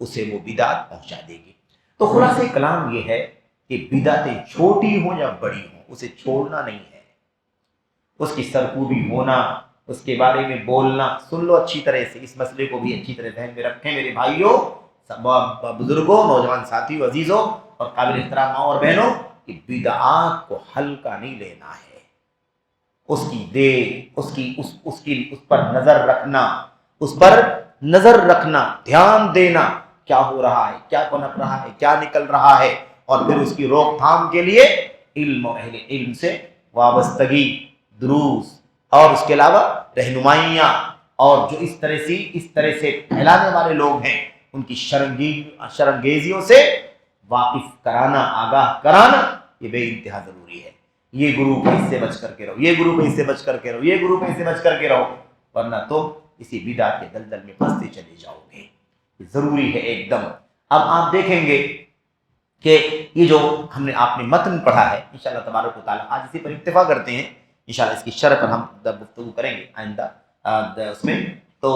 اسے وہ بدعت پہنچا دے گی. تو خلاصہ کلام یہ ہے کہ بدعتیں چھوٹی ہوں یا بڑی ہوں، اسے چھوڑنا نہیں ہے. اس کی سرکوبی ہونا، اس کے بارے میں بولنا. سن لو اچھی طرح سے، اس مسئلے کو بھی اچھی طرح ذہن میں رکھیں میرے بھائیوں، بزرگوں، نوجوان ساتھیوں، عزیزوں اور قابل احترام ماں اور بہنوں، کہ بدعات کو ہلکا نہیں لینا ہے. اس کی دیکھ، اس پر نظر رکھنا، اس پر نظر رکھنا، دھیان دینا، کیا ہو رہا ہے، کیا پنپ رہا ہے، کیا نکل رہا ہے، اور پھر اس کی روک تھام کے لیے علم و اہل علم سے وابستگی، دروس، اور اس کے علاوہ رہنمائیاں، اور جو اس طرح سے پھیلانے والے لوگ ہیں ان کی شرمگیزیوں سے واقف کرانا، آگاہ کرانا، یہ بے انتہا ضروری ہے۔ یہ گروپ ہے، اس سے بچ کر کے رہو، یہ گروپ ہے، اس سے بچ کر کے رہو، یہ گروپ ہے، اس سے بچ کر کے رہو، ورنہ تم اسی بدعت کے دلدل میں پھنستے چلے جاؤ گے۔ یہ ضروری ہے ایک دم۔ اب آپ دیکھیں گے کہ یہ جو ہم نے آپ نے متن پڑھا ہے، انشاءاللہ تبارک و تعالیٰ آج اسی پر اکتفا کرتے ہیں، انشاءاللہ اس کی شرح پر ہم گفتگو کریں گے آئندہ اس میں، تو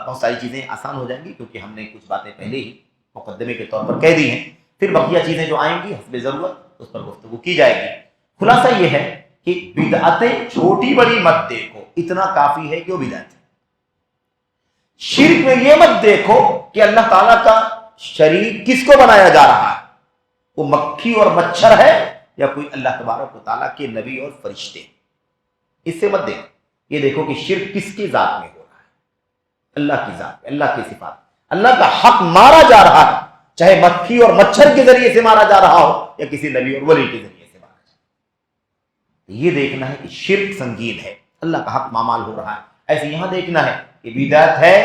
بہت ساری چیزیں آسان ہو جائیں گی، کیونکہ ہم نے کچھ باتیں پہلے ہی مقدمے کے طور پر کہہ دی ہیں، پھر بقیہ چیزیں جو آئیں گی حسب ضرورت اس پر گفتگو کی جائے گی۔ خلاصہ یہ ہے کہ بدعتیں چھوٹی بڑی مت دیکھو، اتنا کافی ہے کہ وہ بدعت ہے۔ شرک میں یہ مت دیکھو کہ اللہ تعالیٰ کا شریک کس کو بنایا جا رہا ہے، وہ مکھی اور مچھر ہے یا کوئی اللہ تبارک و تعالیٰ کے نبی اور فرشتے، اس سے مت دیکھو۔ یہ دیکھو کہ شرک کس کی ذات میں ہو رہا ہے، اللہ کی ذات، اللہ کی صفات، اللہ کا حق مارا جا رہا ہے، چاہے مکھی اور مچھر کے ذریعے سے مارا جا رہا ہو یا کسی نبی اور ولی کے ذریعے سے مارا جا رہا ہے۔ یہ دیکھنا ہے کہ شرک سنگین ہے، اللہ کا حق مامال ہو رہا ہے۔ ایسے یہاں دیکھنا ہے کہ بدعت ہے،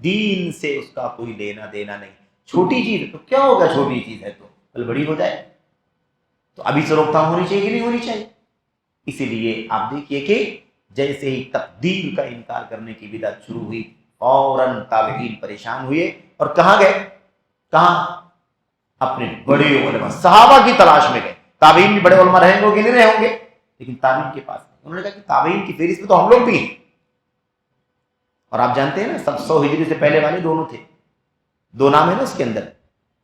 دین سے اس کا کوئی لینا دینا نہیں، چھوٹی چیز ہے تو کیا ہوگا، چھوٹی چیز ہے تو کل بڑی ہو جائے، تو ابھی سے روک تھام ہونی چاہیے کہ نہیں ہونی چاہیے۔ اسی لیے آپ دیکھیے کہ جیسے ہی تقدیر کا انکار کرنے کی بدعت شروع ہوئی، فوراً تابعین پریشان ہوئے اور کہاں گئے، کہاں، اپنے بڑے علماء صحابہ کی تلاش میں گئے۔ تابعین بھی بڑے علماء رہیں گے کہ نہیں رہیں گے، لیکن تابعین کے پاس انہوں نے کہا کہ تابعین کی فہرست میں تو ہم لوگ بھی ہیں، اور آپ جانتے ہیں نا 100 ہجری سے پہلے والے دونوں تھے، دو نام ہے نا اس کے اندر،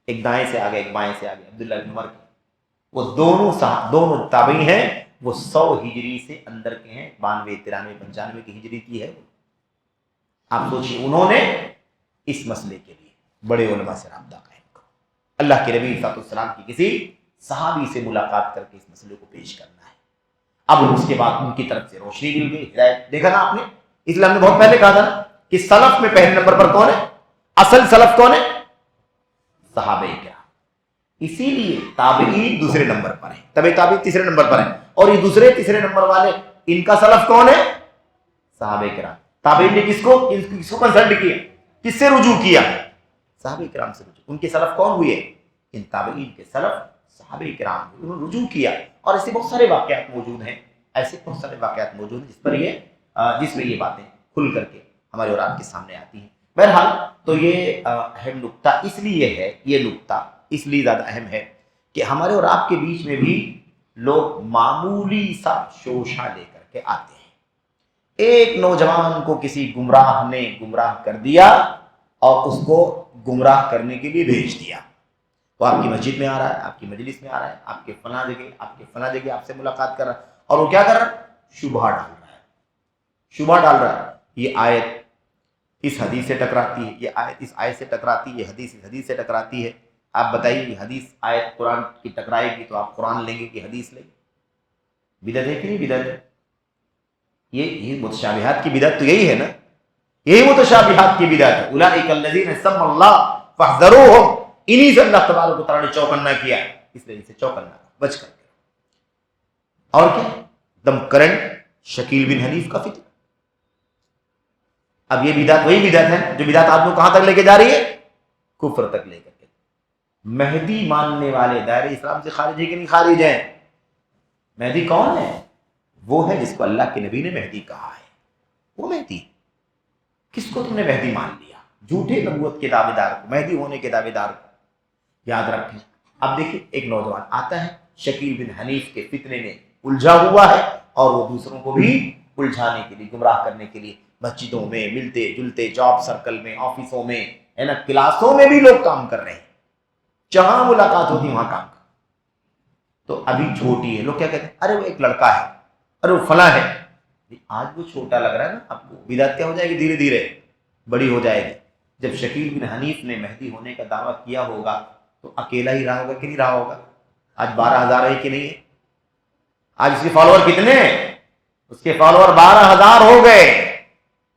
ایک دائیں سے آگے ایک بائیں سے آگے، عبداللہ بن عمر کے، وہ دونوں تابعی ہیں، وہ 100 ہجری سے اندر کے ہیں، 92 93 95 کی ہجری کی ہے۔ آپ سوچیے انہوں نے اس مسئلے کے لیے بڑے علماء سے رابطہ قائم کرا، اللہ کے نبی صلی اللہ علیہ وسلم کی کسی صحابی سے ملاقات کر کے اس مسئلے کو پیش کرنا ہے۔ اب اس کے بعد ان کی طرف سے روشنی مل گئی، ہدایت۔ دیکھا نا آپ نے، اس لیے ہم نے بہت پہلے کہا تھا نا کہ سلف میں پہلے نمبر پر کون ہے، اصل سلف کون ہے، صحابہ کرام۔ اسی لیے تابعین دوسرے نمبر پر ہیں، تبع تابعین تیسرے نمبر پر ہیں، اور یہ دوسرے تیسرے نمبر والے ان کا سلف کون ہے، صحابہ کرام۔ تابعین نے کس کو کنسلٹ کیا، کس سے رجوع کیا، صحابہ کرام سے رجوع۔ ان کے سلف کون ہوئے، ان تابعین کے سلف صحابہ کرام، انہوں نے رجوع کیا۔ اور ایسے بہت سارے واقعات موجود ہیں، جس میں یہ باتیں کھل کر کے ہمارے اور آپ کے سامنے آتی ہیں۔ بہرحال تو یہ اہم نقطہ اس لیے ہے، یہ نقطہ اس لیے زیادہ اہم ہے کہ ہمارے اور آپ کے بیچ میں بھی لوگ معمولی سا شوشہ لے کر کے آتے ہیں۔ ایک نوجوان کو کسی گمراہ نے گمراہ کر دیا اور اس کو گمراہ کرنے کے لیے بھیج دیا، وہ آپ کی مسجد میں آ رہا ہے، آپ کی مجلس میں آ رہا ہے، آپ کے فلاں جگہ آپ سے ملاقات کر رہا ہے، اور وہ کیا کر رہا ہے، شبہہ ڈال رہا ہے۔ یہ آیت اس حدیث سے ٹکراتی ہے، یہ آیت اس آیت سے ٹکراتی ہے، یہ حدیث اس حدیث سے ٹکراتی ہے۔ آپ بتائیے یہ حدیث آیت قرآن کی ٹکرائے گی تو آپ قرآن لیں گے کہ حدیث لیں گے؟ بدعت ہے کہ نہیں بدعت ہے؟ یہ متشابہات کی بدعت تو یہی ہے نا، یہی متشابہات کی بدعت ہے۔ اولئک الذین سمى اللہ فاحذروہم، انہی سے اللہ تبارک و تعالیٰ نے چوکنا کیا، اس لیے ان سے چوکنا، بچ کر کے۔ اور کیا، دم کرنٹ شکیل بن حنیف کا فتنہ۔ اب یہ بدعت وہی بدعت ہے جو بدعت آدمی کو کہاں تک لے کے جا رہی ہے، کفر تک لے کر کے۔ مہدی ماننے والے دائرہ اسلام سے خارج ہے کہ نہیں خارج ہیں؟ مہدی کون ہے؟ وہ ہے جس کو اللہ کے نبی نے مہدی کہا ہے، وہ مہدی۔ کس کو تم نے مہدی مان لیا؟ جھوٹے نبوت کے دعوے دار کو، مہدی ہونے کے دعوے دار کو۔ یاد رکھیں۔ اب دیکھیں ایک نوجوان آتا ہے، شکیل بن حنیف کے فتنے میں الجھا ہوا ہے، اور وہ دوسروں کو بھی الجھانے کے لیے، گمراہ کرنے کے لیے مسجدوں میں ملتے جلتے، جاب سرکل میں، آفسوں میں، ہے نا، کلاسوں میں بھی لوگ کام کر رہے ہیں، جہاں ملاقات ہوتی وہاں کام کر۔ تو ابھی چھوٹی ہے، لوگ کیا کہتے ہیں، ارے وہ ایک لڑکا ہے، ارے وہ فلاں ہے۔ آج وہ چھوٹا لگ رہا ہے نا آپ کو، بدعت کیا ہو جائے گی، دھیرے دھیرے بڑی ہو جائے گی۔ جب شکیل بن حنیف نے مہدی ہونے کا دعویٰ کیا ہوگا تو اکیلا ہی رہا ہوگا کہ نہیں رہا ہوگا؟ آج 12,000 ہے کہ نہیں ہے؟ آج اس کے فالوور کتنے ہیں؟ اس کے فالوور 12,000 ہو گئے۔